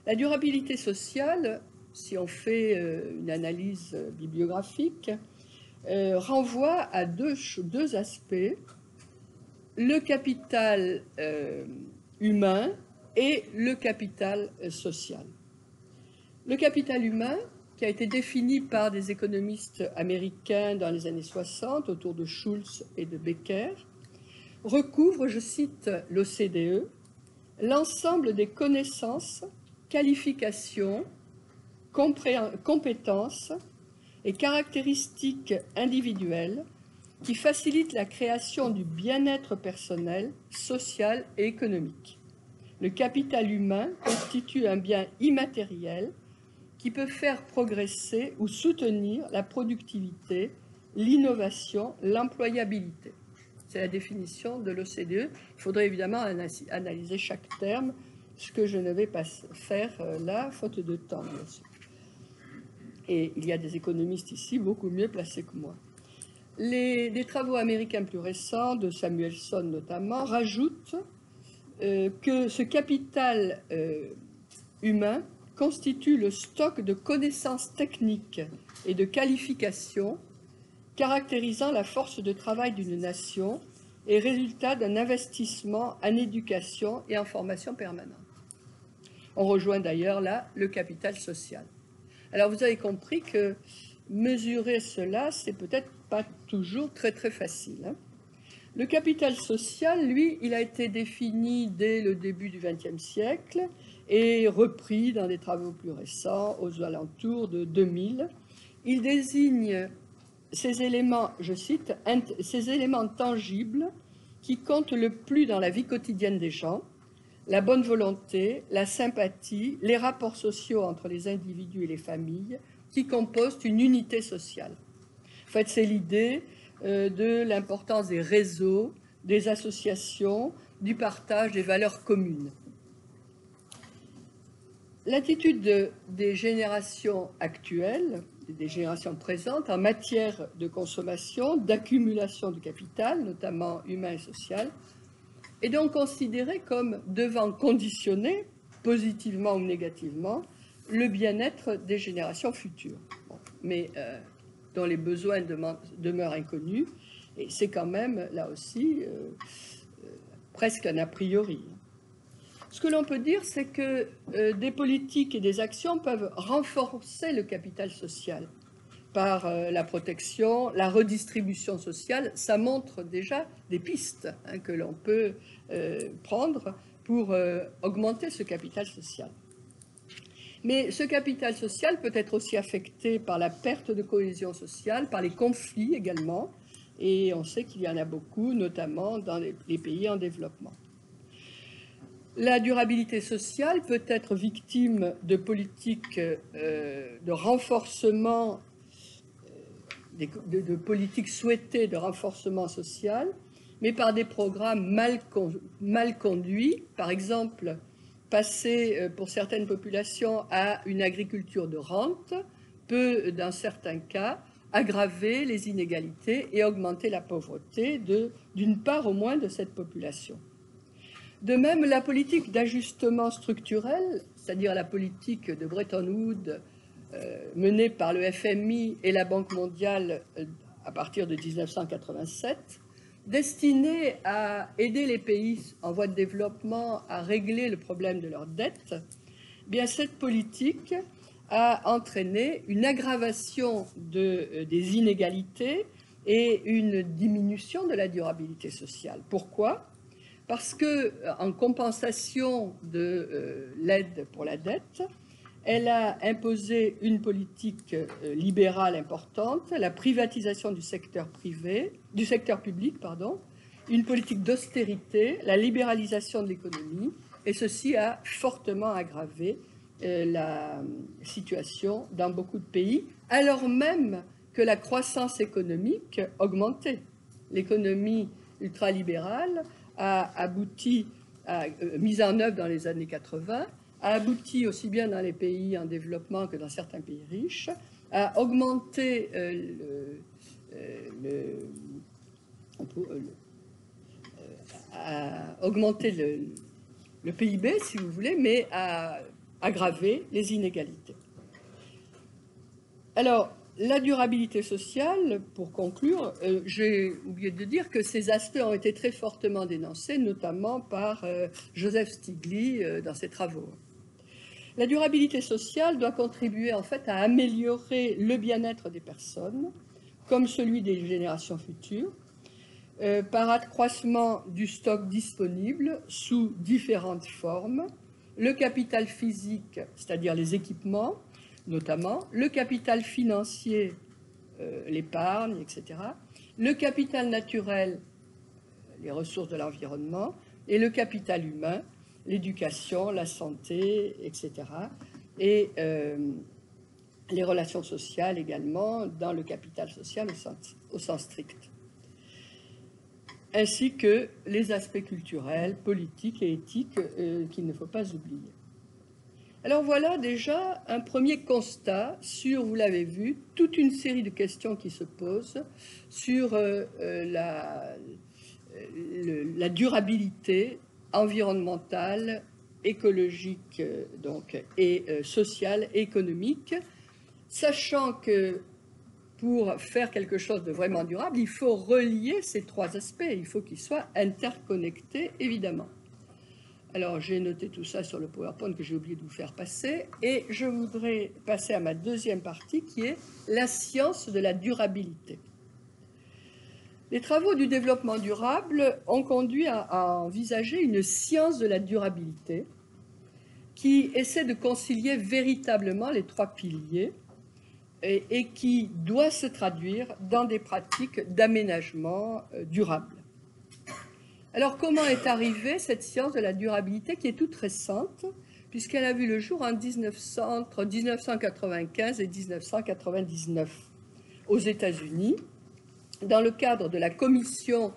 La durabilité sociale, si on fait une analyse bibliographique, renvoie à deux aspects, le capital humain et le capital social. Le capital humain, qui a été défini par des économistes américains dans les années 60, autour de Schultz et de Becker, recouvre, je cite l'OCDE, l'ensemble des connaissances, qualifications, compétences et caractéristiques individuelles qui facilitent la création du bien-être personnel, social et économique. Le capital humain constitue un bien immatériel qui peut faire progresser ou soutenir la productivité, l'innovation, l'employabilité. C'est la définition de l'OCDE. Il faudrait évidemment analyser chaque terme, ce que je ne vais pas faire là, faute de temps, bien sûr. Et il y a des économistes ici beaucoup mieux placés que moi. Des travaux américains plus récents, de Samuelson notamment, rajoutent que ce capital humain constitue le stock de connaissances techniques et de qualifications caractérisant la force de travail d'une nation et résultat d'un investissement en éducation et en formation permanente. On rejoint d'ailleurs là le capital social. Alors vous avez compris que mesurer cela, c'est peut-être pas toujours très facile, hein. Le capital social, lui, il a été défini dès le début du XXe siècle et repris dans des travaux plus récents, aux alentours de 2000. Il désigne ces éléments, je cite, ces éléments tangibles qui comptent le plus dans la vie quotidienne des gens, la bonne volonté, la sympathie, les rapports sociaux entre les individus et les familles, qui composent une unité sociale. En fait, c'est l'idée de l'importance des réseaux, des associations, du partage des valeurs communes. L'attitude des générations actuelles, des générations présentes, en matière de consommation, d'accumulation du capital, notamment humain et social, est donc considérée comme devant conditionner, positivement ou négativement, le bien-être des générations futures. Bon, mais dont les besoins demeurent inconnus, et c'est quand même, là aussi, presque un a priori. Ce que l'on peut dire, c'est que des politiques et des actions peuvent renforcer le capital social par la protection, la redistribution sociale. Ça montre déjà des pistes que l'on peut prendre pour augmenter ce capital social. Mais ce capital social peut être aussi affecté par la perte de cohésion sociale, par les conflits également, et on sait qu'il y en a beaucoup, notamment dans les pays en développement. La durabilité sociale peut être victime de politiques de renforcement, de politiques souhaitées de renforcement social, mais par des programmes mal conduits, par exemple, passer pour certaines populations à une agriculture de rente peut, dans certains cas, aggraver les inégalités et augmenter la pauvreté d'une part au moins de cette population. De même, la politique d'ajustement structurel, c'est-à-dire la politique de Bretton Woods menée par le FMI et la Banque mondiale à partir de 1987, destinée à aider les pays en voie de développement à régler le problème de leur dette, bien cette politique a entraîné une aggravation des inégalités et une diminution de la durabilité sociale. Pourquoi ? Parce que, en compensation de l'aide pour la dette, elle a imposé une politique libérale importante, la privatisation du secteur public, une politique d'austérité, la libéralisation de l'économie, et ceci a fortement aggravé la situation dans beaucoup de pays, alors même que la croissance économique augmentait. L'économie ultralibérale a abouti, mise en œuvre dans les années 80, a abouti aussi bien dans les pays en développement que dans certains pays riches, a augmenté le PIB, si vous voulez, mais a aggravé les inégalités. Alors, la durabilité sociale, pour conclure, j'ai oublié de dire que ces aspects ont été très fortement dénoncés, notamment par Joseph Stiglitz dans ses travaux. La durabilité sociale doit contribuer en fait à améliorer le bien-être des personnes, comme celui des générations futures, par accroissement du stock disponible sous différentes formes, le capital physique, c'est-à-dire les équipements, notamment, le capital financier, l'épargne, etc., le capital naturel, les ressources de l'environnement, et le capital humain, l'éducation, la santé, etc. Et les relations sociales également, dans le capital social au sens strict. Ainsi que les aspects culturels, politiques et éthiques qu'il ne faut pas oublier. Alors voilà déjà un premier constat sur, vous l'avez vu, toute une série de questions qui se posent sur la durabilité environnementale, écologique donc, et sociale et économique, sachant que pour faire quelque chose de vraiment durable, il faut relier ces trois aspects, il faut qu'ils soient interconnectés, évidemment. Alors, j'ai noté tout ça sur le PowerPoint que j'ai oublié de vous faire passer, et je voudrais passer à ma deuxième partie, qui est la science de la durabilité. Les travaux du développement durable ont conduit à envisager une science de la durabilité qui essaie de concilier véritablement les trois piliers et qui doit se traduire dans des pratiques d'aménagement durable. Alors, comment est arrivée cette science de la durabilité qui est toute récente, puisqu'elle a vu le jour entre 1995 et 1999 aux États-Unis, dans le cadre de la commission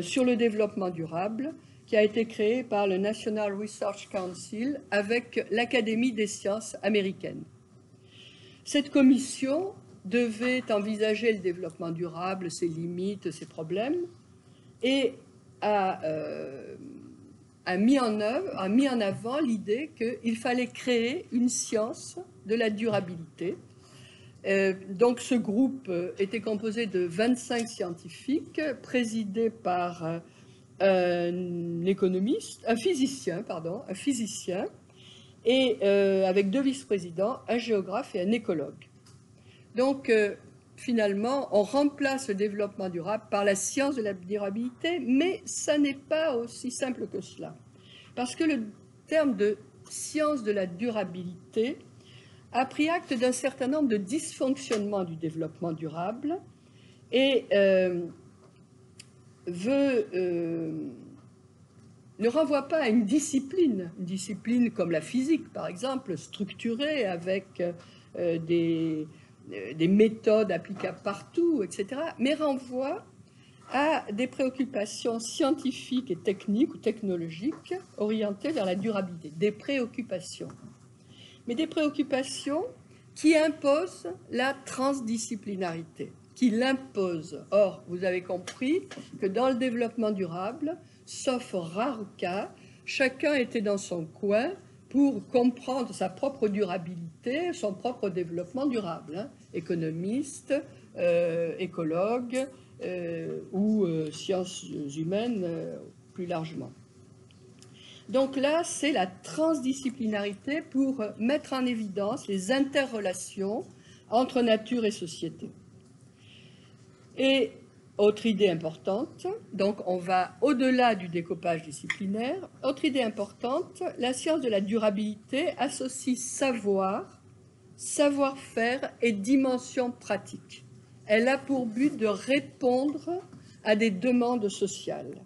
sur le développement durable qui a été créée par le National Research Council avec l'Académie des sciences américaines. Cette commission devait envisager le développement durable, ses limites, ses problèmes, et a mis en avant l'idée qu'il fallait créer une science de la durabilité. Donc ce groupe était composé de 25 scientifiques, présidé par un physicien, et avec deux vice-présidents, un géographe et un écologue. Donc, finalement, on remplace le développement durable par la science de la durabilité, mais ça n'est pas aussi simple que cela. Parce que le terme de science de la durabilité a pris acte d'un certain nombre de dysfonctionnements du développement durable et ne renvoie pas à une discipline comme la physique, par exemple, structurée avec des méthodes applicables partout, etc., mais renvoie à des préoccupations scientifiques et techniques ou technologiques orientées vers la durabilité, des préoccupations. Mais des préoccupations qui imposent la transdisciplinarité, qui l'imposent. Or, vous avez compris que dans le développement durable, sauf rares cas, chacun était dans son coin pour comprendre sa propre durabilité, son propre développement durable, économiste, écologue ou sciences humaines plus largement. Donc là, c'est la transdisciplinarité pour mettre en évidence les interrelations entre nature et société. Et autre idée importante, donc on va au-delà du découpage disciplinaire. Autre idée importante, la science de la durabilité associe savoir, savoir-faire et dimension pratique. Elle a pour but de répondre à des demandes sociales.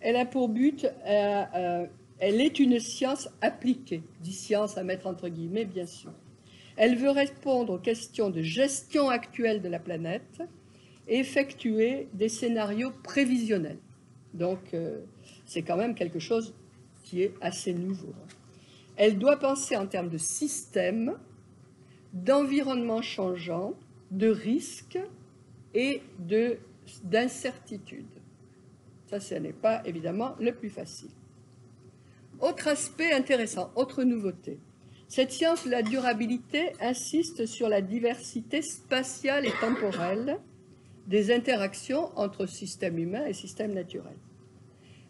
Elle a pour but, elle est une science appliquée, dit science à mettre entre guillemets bien sûr. Elle veut répondre aux questions de gestion actuelle de la planète, effectuer des scénarios prévisionnels. Donc, c'est quand même quelque chose qui est assez nouveau. Elle doit penser en termes de système, d'environnement changeant, de risques et d'incertitudes. Ça, ce n'est pas évidemment le plus facile. Autre aspect intéressant, autre nouveauté. Cette science de la durabilité insiste sur la diversité spatiale et temporelle des interactions entre systèmes humains et systèmes naturels.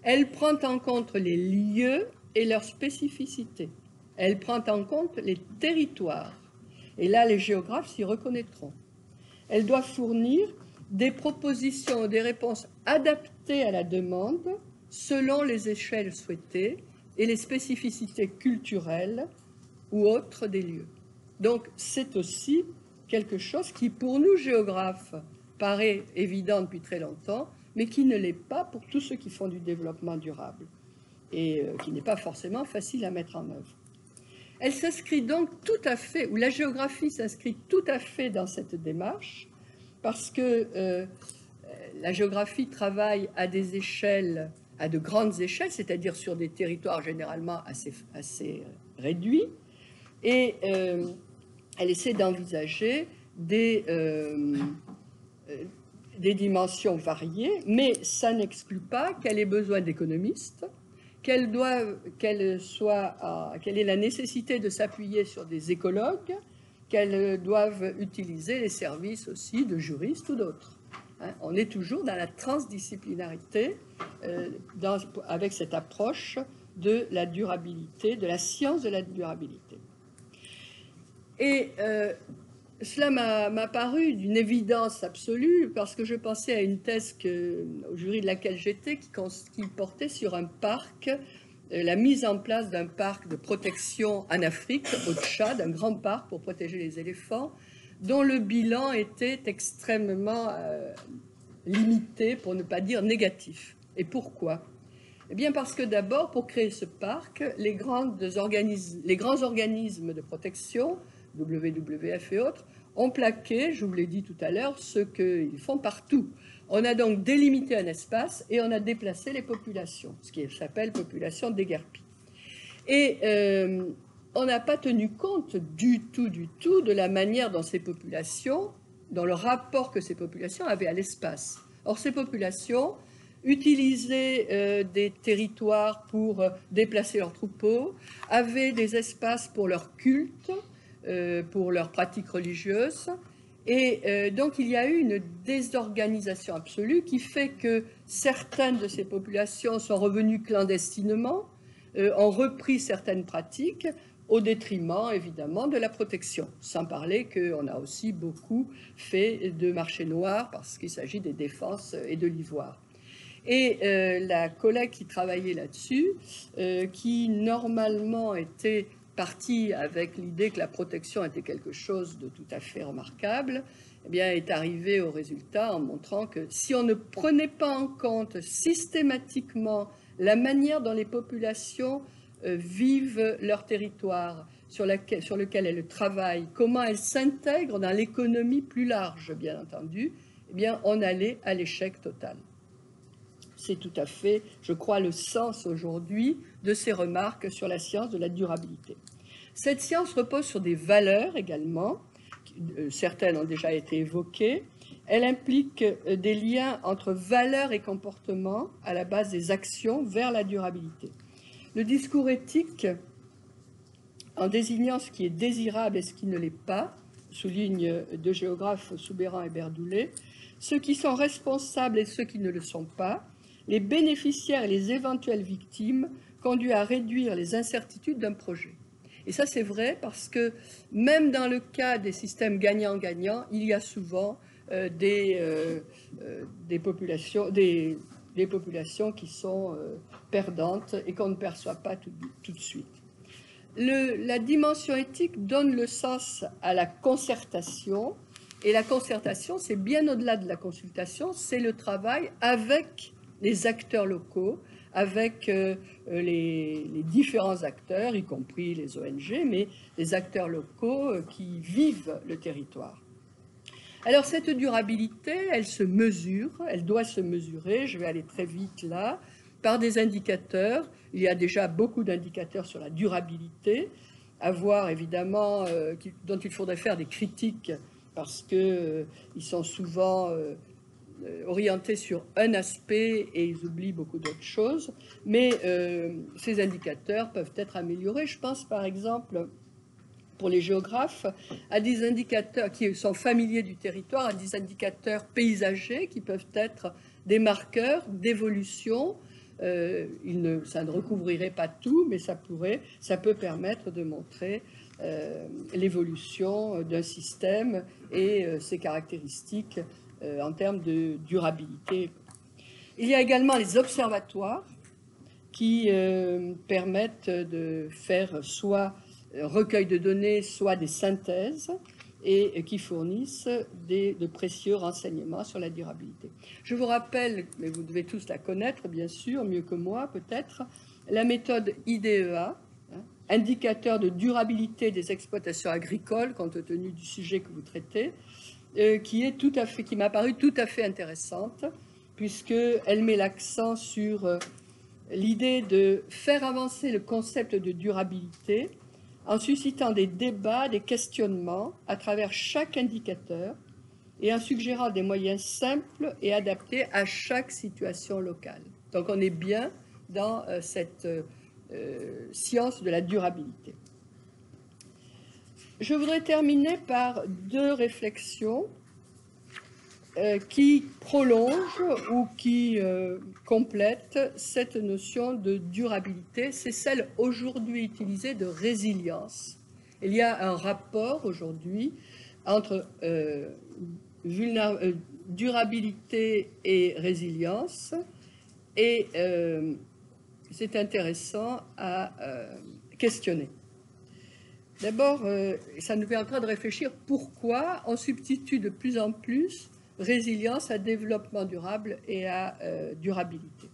Elle prend en compte les lieux et leurs spécificités. Elle prend en compte les territoires. Et là, les géographes s'y reconnaîtront. Elle doit fournir des propositions ou des réponses adaptées à la demande selon les échelles souhaitées et les spécificités culturelles ou autres des lieux. Donc, c'est aussi quelque chose qui, pour nous géographes, paraît évident depuis très longtemps, mais qui ne l'est pas pour tous ceux qui font du développement durable. et qui n'est pas forcément facile à mettre en œuvre. Elle s'inscrit donc tout à fait, ou la géographie s'inscrit tout à fait dans cette démarche, parce que la géographie travaille à des échelles, à de grandes échelles, c'est-à-dire sur des territoires généralement assez réduits, et elle essaie d'envisager des dimensions variées, mais ça n'exclut pas qu'elle ait besoin d'économistes, qu'elle ait la nécessité de s'appuyer sur des écologues, qu'elle doive utiliser les services aussi de juristes ou d'autres. On est toujours dans la transdisciplinarité avec cette approche de la durabilité, de la science de la durabilité. Et cela m'a paru d'une évidence absolue parce que je pensais à une thèse au jury de laquelle j'étais qui portait sur un parc, la mise en place d'un parc de protection en Afrique, au Tchad, un grand parc pour protéger les éléphants, dont le bilan était extrêmement limité, pour ne pas dire négatif. Et pourquoi? Eh bien parce que d'abord, pour créer ce parc, les grands organismes de protection, WWF et autres, ont plaqué, je vous l'ai dit tout à l'heure, ce qu'ils font partout. On a donc délimité un espace et on a déplacé les populations, ce qui s'appelle population déguerpie. Et on n'a pas tenu compte du tout de la manière dont ces populations, dans le rapport que ces populations avaient à l'espace. Or, ces populations utilisaient des territoires pour déplacer leurs troupeaux, avaient des espaces pour leur culte, pour leurs pratiques religieuses. Et donc, il y a eu une désorganisation absolue qui fait que certaines de ces populations sont revenues clandestinement, ont repris certaines pratiques au détriment, évidemment, de la protection. Sans parler qu'on a aussi beaucoup fait de marché noir parce qu'il s'agit des défenses et de l'ivoire. Et la collègue qui travaillait là-dessus, qui normalement était partie avec l'idée que la protection était quelque chose de tout à fait remarquable, eh bien, est arrivée au résultat en montrant que si on ne prenait pas en compte systématiquement la manière dont les populations vivent leur territoire, sur lequel elles travaillent, comment elles s'intègrent dans l'économie plus large, bien entendu, eh bien, on allait à l'échec total. C'est tout à fait, je crois, le sens aujourd'hui de ces remarques sur la science de la durabilité. Cette science repose sur des valeurs également, certaines ont déjà été évoquées. Elle implique des liens entre valeurs et comportements à la base des actions vers la durabilité. Le discours éthique, en désignant ce qui est désirable et ce qui ne l'est pas, soulignent deux géographes, Soubeyran et Berdoulet, ceux qui sont responsables et ceux qui ne le sont pas, les bénéficiaires et les éventuelles victimes, conduit à réduire les incertitudes d'un projet. Et ça, c'est vrai parce que même dans le cas des systèmes gagnant-gagnant, il y a souvent des populations qui sont perdantes et qu'on ne perçoit pas tout de suite. La dimension éthique donne le sens à la concertation, et la concertation, c'est bien au-delà de la consultation, c'est le travail avec les acteurs locaux, avec les différents acteurs, y compris les ONG, mais les acteurs locaux qui vivent le territoire. Alors cette durabilité, elle se mesure, elle doit se mesurer, je vais aller très vite là, par des indicateurs. Il y a déjà beaucoup d'indicateurs sur la durabilité, à voir évidemment, dont il faudrait faire des critiques parce qu'ils sont souvent orientés sur un aspect et ils oublient beaucoup d'autres choses. Mais ces indicateurs peuvent être améliorés. Je pense par exemple, pour les géographes, à des indicateurs qui sont familiers du territoire, à des indicateurs paysagers qui peuvent être des marqueurs d'évolution. Ça ne recouvrirait pas tout, mais ça peut permettre de montrer l'évolution d'un système et ses caractéristiques en termes de durabilité. Il y a également les observatoires qui permettent de faire soit recueil de données, soit des synthèses, et qui fournissent de précieux renseignements sur la durabilité. Je vous rappelle, mais vous devez tous la connaître, bien sûr, mieux que moi peut-être, la méthode IDEA, indicateur de durabilité des exploitations agricoles, compte tenu du sujet que vous traitez, qui m'a paru tout à fait intéressante, puisqu'elle met l'accent sur l'idée de faire avancer le concept de durabilité en suscitant des débats, des questionnements à travers chaque indicateur et en suggérant des moyens simples et adaptés à chaque situation locale. Donc on est bien dans cette science de la durabilité. Je voudrais terminer par deux réflexions qui prolongent ou qui complètent cette notion de durabilité. C'est celle aujourd'hui utilisée de résilience. Il y a un rapport aujourd'hui entre durabilité et résilience, et c'est intéressant à questionner. D'abord, ça nous met en train de réfléchir pourquoi on substitue de plus en plus résilience à développement durable et à durabilité.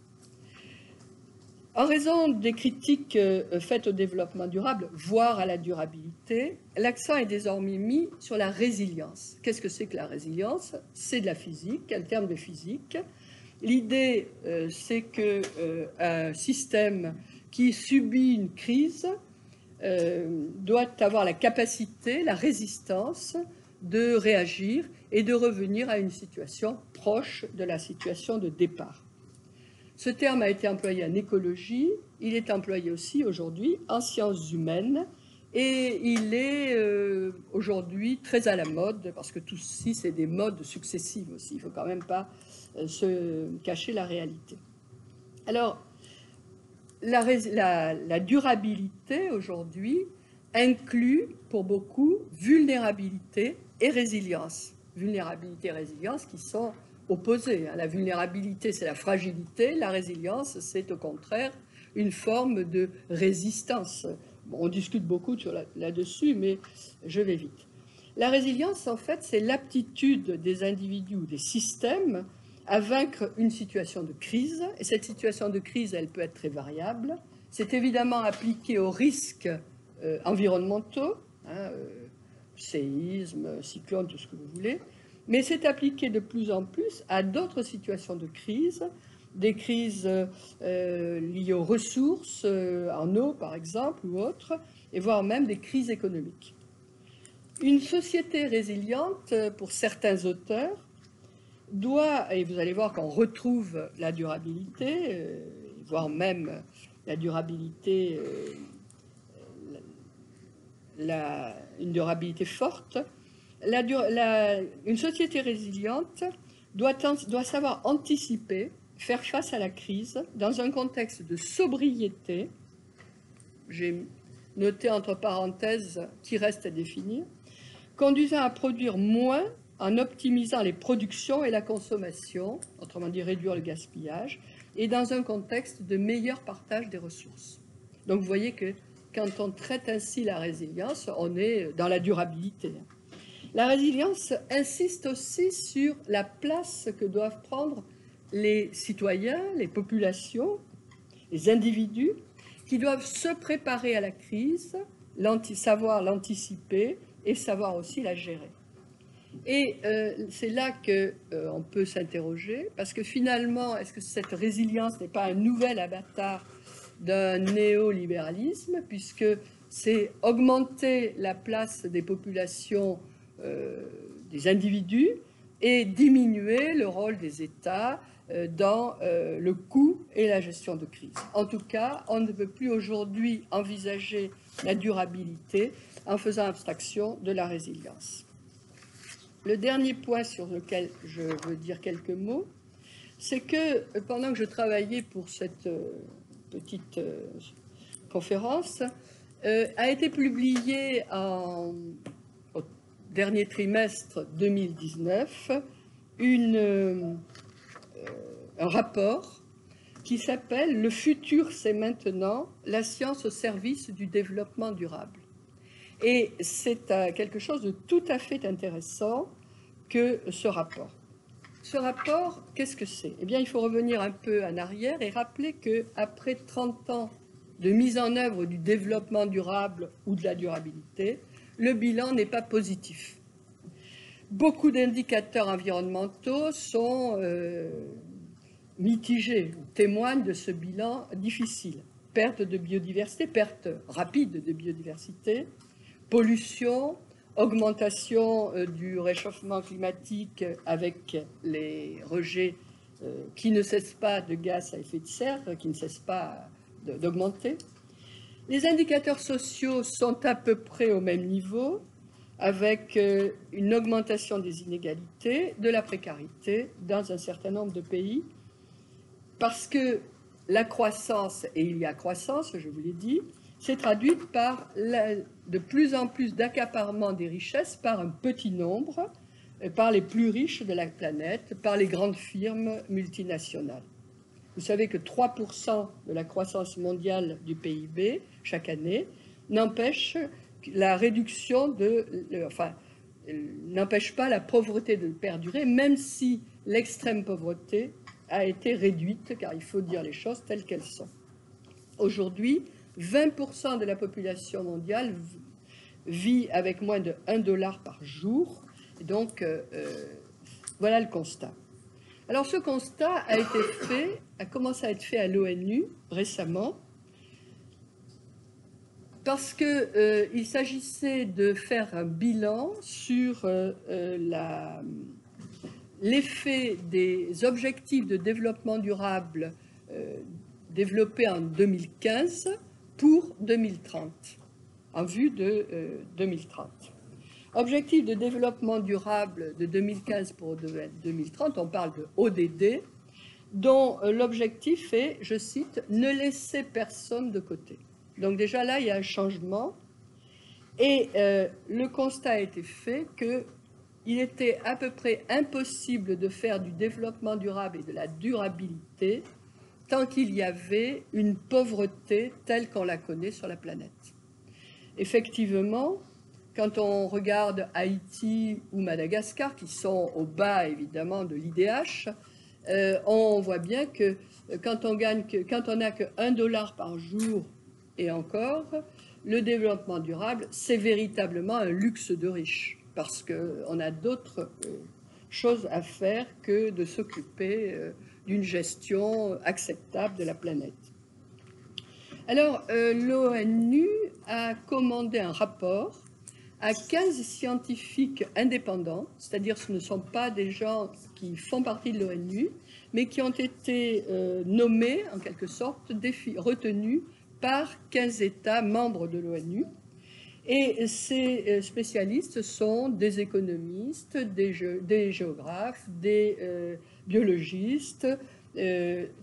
En raison des critiques faites au développement durable, voire à la durabilité, l'accent est désormais mis sur la résilience. Qu'est-ce que c'est que la résilience? C'est de la physique, un terme de physique. L'idée, c'est qu'un système qui subit une crise doit avoir la capacité, la résistance de réagir et de revenir à une situation proche de la situation de départ. Ce terme a été employé en écologie, il est employé aussi aujourd'hui en sciences humaines, et il est aujourd'hui très à la mode, parce que tout ceci, c'est des modes successives aussi, il ne faut quand même pas se cacher la réalité. Alors, la durabilité aujourd'hui inclut pour beaucoup vulnérabilité et résilience. Vulnérabilité et résilience qui sont opposées. La vulnérabilité, c'est la fragilité. La résilience, c'est au contraire une forme de résistance. Bon, on discute beaucoup là-dessus, mais je vais vite. La résilience, en fait, c'est l'aptitude des individus ou des systèmes à vaincre une situation de crise. Et cette situation de crise, elle peut être très variable. C'est évidemment appliqué aux risques environnementaux, séismes, cyclones, tout ce que vous voulez, mais c'est appliqué de plus en plus à d'autres situations de crise, des crises liées aux ressources, en eau par exemple, ou autres, et voire même des crises économiques. Une société résiliente, pour certains auteurs, doit, et vous allez voir qu'on retrouve la durabilité, voire même la durabilité, une durabilité forte, une société résiliente doit savoir anticiper, faire face à la crise dans un contexte de sobriété, j'ai noté entre parenthèses qui reste à définir, conduisant à produire moins en optimisant les productions et la consommation, autrement dit réduire le gaspillage, et dans un contexte de meilleur partage des ressources. Donc vous voyez que quand on traite ainsi la résilience, on est dans la durabilité. La résilience insiste aussi sur la place que doivent prendre les citoyens, les populations, les individus, qui doivent se préparer à la crise, savoir l'anticiper et savoir aussi la gérer. Et c'est là qu'on peut s'interroger, parce que finalement, est-ce que cette résilience n'est pas un nouvel avatar d'un néolibéralisme, puisque c'est augmenter la place des populations, des individus, et diminuer le rôle des États dans le coût et la gestion de crise. En tout cas, on ne peut plus aujourd'hui envisager la durabilité en faisant abstraction de la résilience. Le dernier point sur lequel je veux dire quelques mots, c'est que pendant que je travaillais pour cette petite conférence, a été publié au dernier trimestre 2019 un rapport qui s'appelle « Le futur, c'est maintenant, la science au service du développement durable ». Et c'est quelque chose de tout à fait intéressant que ce rapport. Ce rapport, qu'est-ce que c'est? Eh bien, il faut revenir un peu en arrière et rappeler qu'après 30 ans de mise en œuvre du développement durable ou de la durabilité, le bilan n'est pas positif. Beaucoup d'indicateurs environnementaux sont mitigés, témoignent de ce bilan difficile. Perte de biodiversité, perte rapide de biodiversité, pollution, augmentation du réchauffement climatique avec les rejets qui ne cessent pas de gaz à effet de serre, qui ne cessent pas d'augmenter. Les indicateurs sociaux sont à peu près au même niveau, avec une augmentation des inégalités, de la précarité dans un certain nombre de pays, parce que la croissance, et il y a croissance, je vous l'ai dit, s'est traduite par de plus en plus d'accaparement des richesses par un petit nombre, par les plus riches de la planète, par les grandes firmes multinationales. Vous savez que 3% de la croissance mondiale du PIB chaque année n'empêche la réduction n'empêche pas la pauvreté de perdurer, même si l'extrême pauvreté a été réduite, car il faut dire les choses telles qu'elles sont. Aujourd'hui, 20% de la population mondiale vit avec moins de $1 par jour. Et donc, voilà le constat. Alors, ce constat a commencé à être fait à l'ONU récemment, parce qu'il s'agissait de faire un bilan sur l'effet des objectifs de développement durable développés en 2015 pour 2030, en vue de 2030. Objectif de développement durable de 2015 pour 2030, on parle de ODD, dont l'objectif est, je cite, « ne laisser personne de côté ». Donc déjà là, il y a un changement. Et le constat a été fait qu'il était à peu près impossible de faire du développement durable et de la durabilité tant qu'il y avait une pauvreté telle qu'on la connaît sur la planète. Effectivement, quand on regarde Haïti ou Madagascar, qui sont au bas évidemment de l'IDH, on voit bien que quand on n'a que $1 par jour et encore, le développement durable, c'est véritablement un luxe de riche, parce qu'on a d'autres choses à faire que de s'occuper d'une gestion acceptable de la planète. Alors, l'ONU a commandé un rapport à 15 scientifiques indépendants, c'est-à-dire ce ne sont pas des gens qui font partie de l'ONU, mais qui ont été nommés, en quelque sorte, retenus par 15 États membres de l'ONU. Et ces spécialistes sont des économistes, des géographes, des biologistes,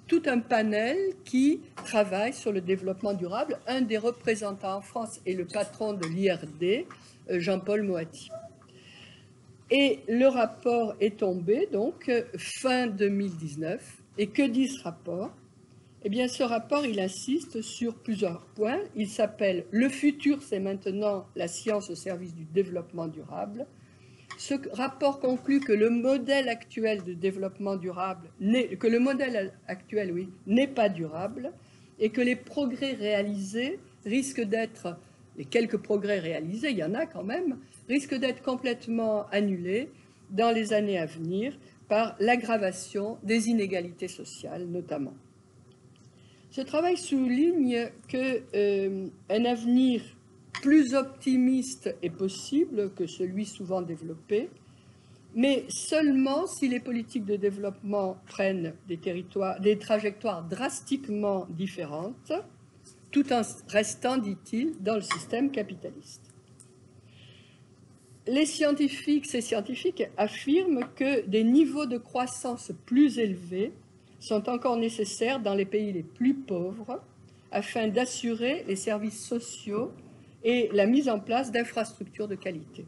tout un panel qui travaille sur le développement durable. Un des représentants en France est le patron de l'IRD, Jean-Paul Moati. Et le rapport est tombé, donc, fin 2019. Et que dit ce rapport ? Eh bien, ce rapport, il insiste sur plusieurs points. Il s'appelle « Le futur, c'est maintenant la science au service du développement durable ». Ce rapport conclut que le modèle actuel de développement durable, n'est pas durable et que les progrès réalisés risquent d'être, les quelques progrès réalisés, il y en a quand même, risquent d'être complètement annulés dans les années à venir par l'aggravation des inégalités sociales notamment. Ce travail souligne qu'un avenir plus optimiste est possible que celui souvent développé, mais seulement si les politiques de développement prennent des trajectoires drastiquement différentes, tout en restant, dit-il, dans le système capitaliste. Ces scientifiques affirment que des niveaux de croissance plus élevés sont encore nécessaires dans les pays les plus pauvres afin d'assurer les services sociaux et la mise en place d'infrastructures de qualité.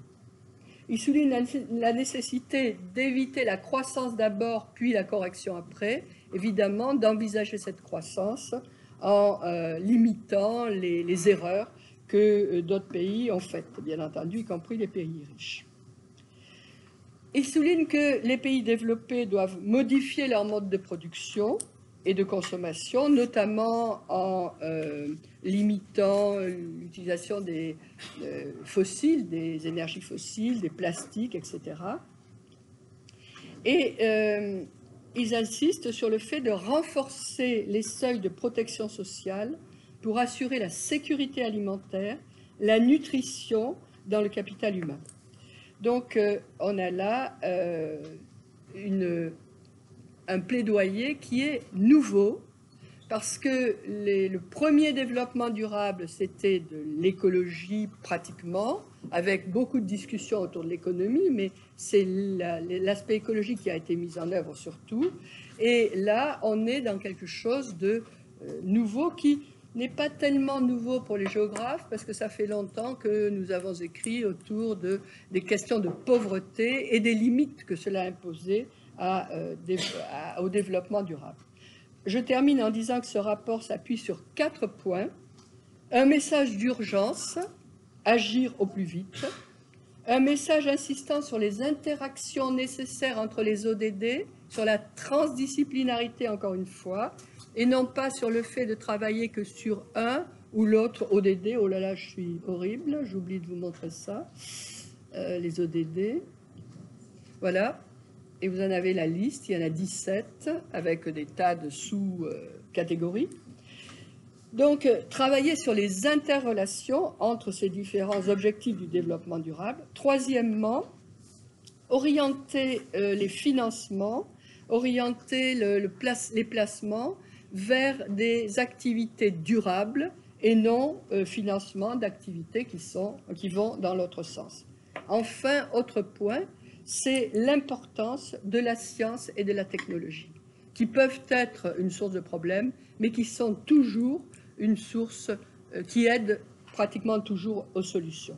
Ils soulignent la nécessité d'éviter la croissance d'abord, puis la correction après, évidemment d'envisager cette croissance en limitant les erreurs que d'autres pays ont faites, bien entendu, y compris les pays riches. Il souligne que les pays développés doivent modifier leur mode de production et de consommation, notamment en limitant l'utilisation des fossiles, des énergies fossiles, des plastiques, etc. Et ils insistent sur le fait de renforcer les seuils de protection sociale pour assurer la sécurité alimentaire, la nutrition dans le capital humain. Donc, on a là un plaidoyer qui est nouveau, parce que le premier développement durable, c'était de l'écologie pratiquement, avec beaucoup de discussions autour de l'économie, mais c'est l'aspect écologique qui a été mis en œuvre surtout. Et là, on est dans quelque chose de nouveau qui n'est pas tellement nouveau pour les géographes, parce que ça fait longtemps que nous avons écrit autour des questions de pauvreté et des limites que cela imposait au développement durable. Je termine en disant que ce rapport s'appuie sur 4 points. Un message d'urgence, agir au plus vite. Un message insistant sur les interactions nécessaires entre les ODD, sur la transdisciplinarité encore une fois, et non pas sur le fait de travailler que sur un ou l'autre ODD. Oh là là, je suis horrible, j'oublie de vous montrer ça. Les ODD. Voilà. Et vous en avez la liste, il y en a 17, avec des tas de sous-catégories. Donc, travailler sur les interrelations entre ces différents objectifs du développement durable. Troisièmement, orienter les financements, orienter les placements vers des activités durables et non financement d'activités qui vont dans l'autre sens. Enfin, autre point, c'est l'importance de la science et de la technologie, qui peuvent être une source de problèmes, mais qui sont toujours une source qui aide pratiquement toujours aux solutions.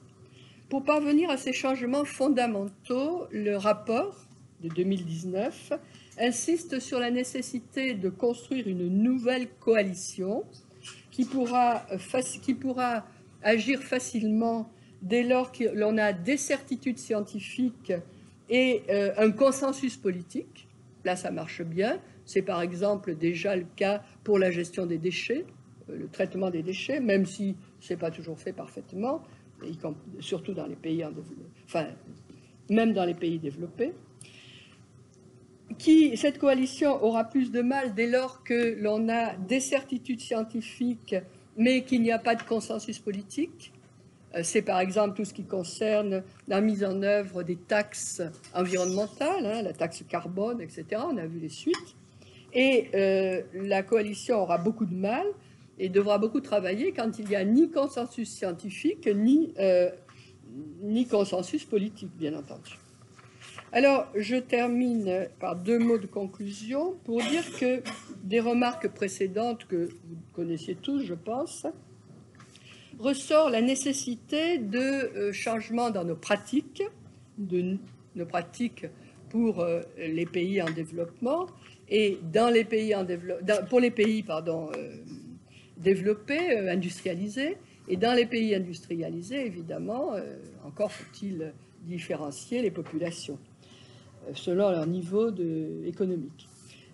Pour parvenir à ces changements fondamentaux, le rapport de 2019 insiste sur la nécessité de construire une nouvelle coalition qui pourra agir facilement dès lors que l'on a des certitudes scientifiques et un consensus politique. Là, ça marche bien. C'est par exemple déjà le cas pour la gestion des déchets, le traitement des déchets, même si ce n'est pas toujours fait parfaitement, surtout dans les pays même dans les pays développés. Cette coalition aura plus de mal dès lors que l'on a des certitudes scientifiques, mais qu'il n'y a pas de consensus politique. C'est par exemple tout ce qui concerne la mise en œuvre des taxes environnementales, la taxe carbone, etc. On a vu les suites. Et la coalition aura beaucoup de mal et devra beaucoup travailler quand il n'y a ni consensus scientifique, ni consensus politique, bien entendu. Alors, je termine par 2 mots de conclusion pour dire que des remarques précédentes que vous connaissiez tous, je pense, ressort la nécessité de changements dans nos pratiques, pour les pays en développement et dans les pays pour les pays développés, industrialisés, et dans les pays industrialisés, évidemment, encore faut-il différencier les populations selon leur niveau économique.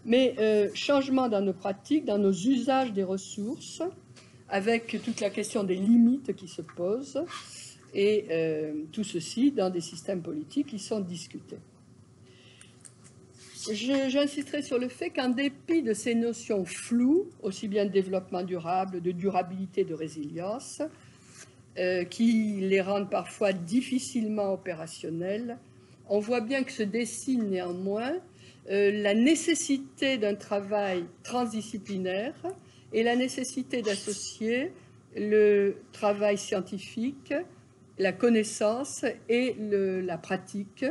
Mais changement dans nos pratiques, dans nos usages des ressources, avec toute la question des limites qui se posent, et tout ceci dans des systèmes politiques qui sont discutés. J'insisterai sur le fait qu'en dépit de ces notions floues, aussi bien de développement durable, de durabilité, de résilience, qui les rendent parfois difficilement opérationnelles, on voit bien que se dessine néanmoins la nécessité d'un travail transdisciplinaire et la nécessité d'associer le travail scientifique, la connaissance et la pratique,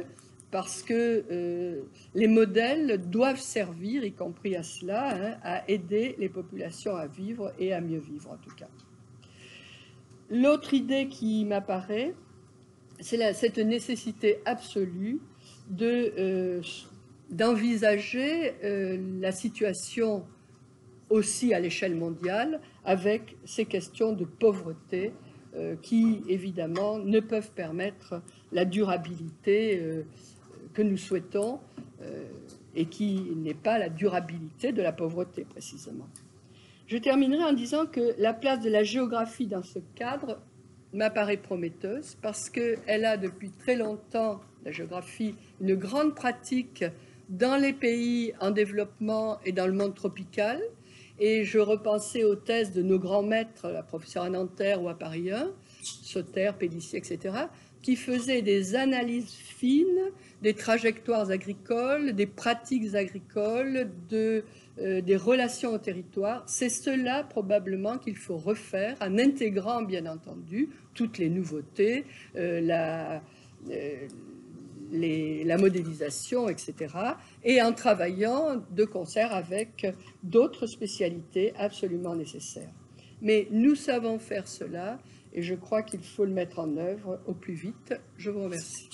parce que les modèles doivent servir, y compris à cela, à aider les populations à vivre et à mieux vivre en tout cas. L'autre idée qui m'apparaît, c'est cette nécessité absolue d'envisager la situation aussi à l'échelle mondiale avec ces questions de pauvreté qui, évidemment, ne peuvent permettre la durabilité que nous souhaitons et qui n'est pas la durabilité de la pauvreté, précisément. Je terminerai en disant que la place de la géographie dans ce cadre m'apparaît prometteuse parce qu'elle a depuis très longtemps, la géographie, une grande pratique dans les pays en développement et dans le monde tropical. Et je repensais aux thèses de nos grands maîtres, la professeure à Nanterre ou à Paris 1, Sauter, Pélissier, etc., qui faisaient des analyses fines des trajectoires agricoles, des pratiques agricoles, des relations au territoire. C'est cela probablement qu'il faut refaire en intégrant bien entendu toutes les nouveautés, la modélisation, etc., et en travaillant de concert avec d'autres spécialités absolument nécessaires. Mais nous savons faire cela et je crois qu'il faut le mettre en œuvre au plus vite. Je vous remercie.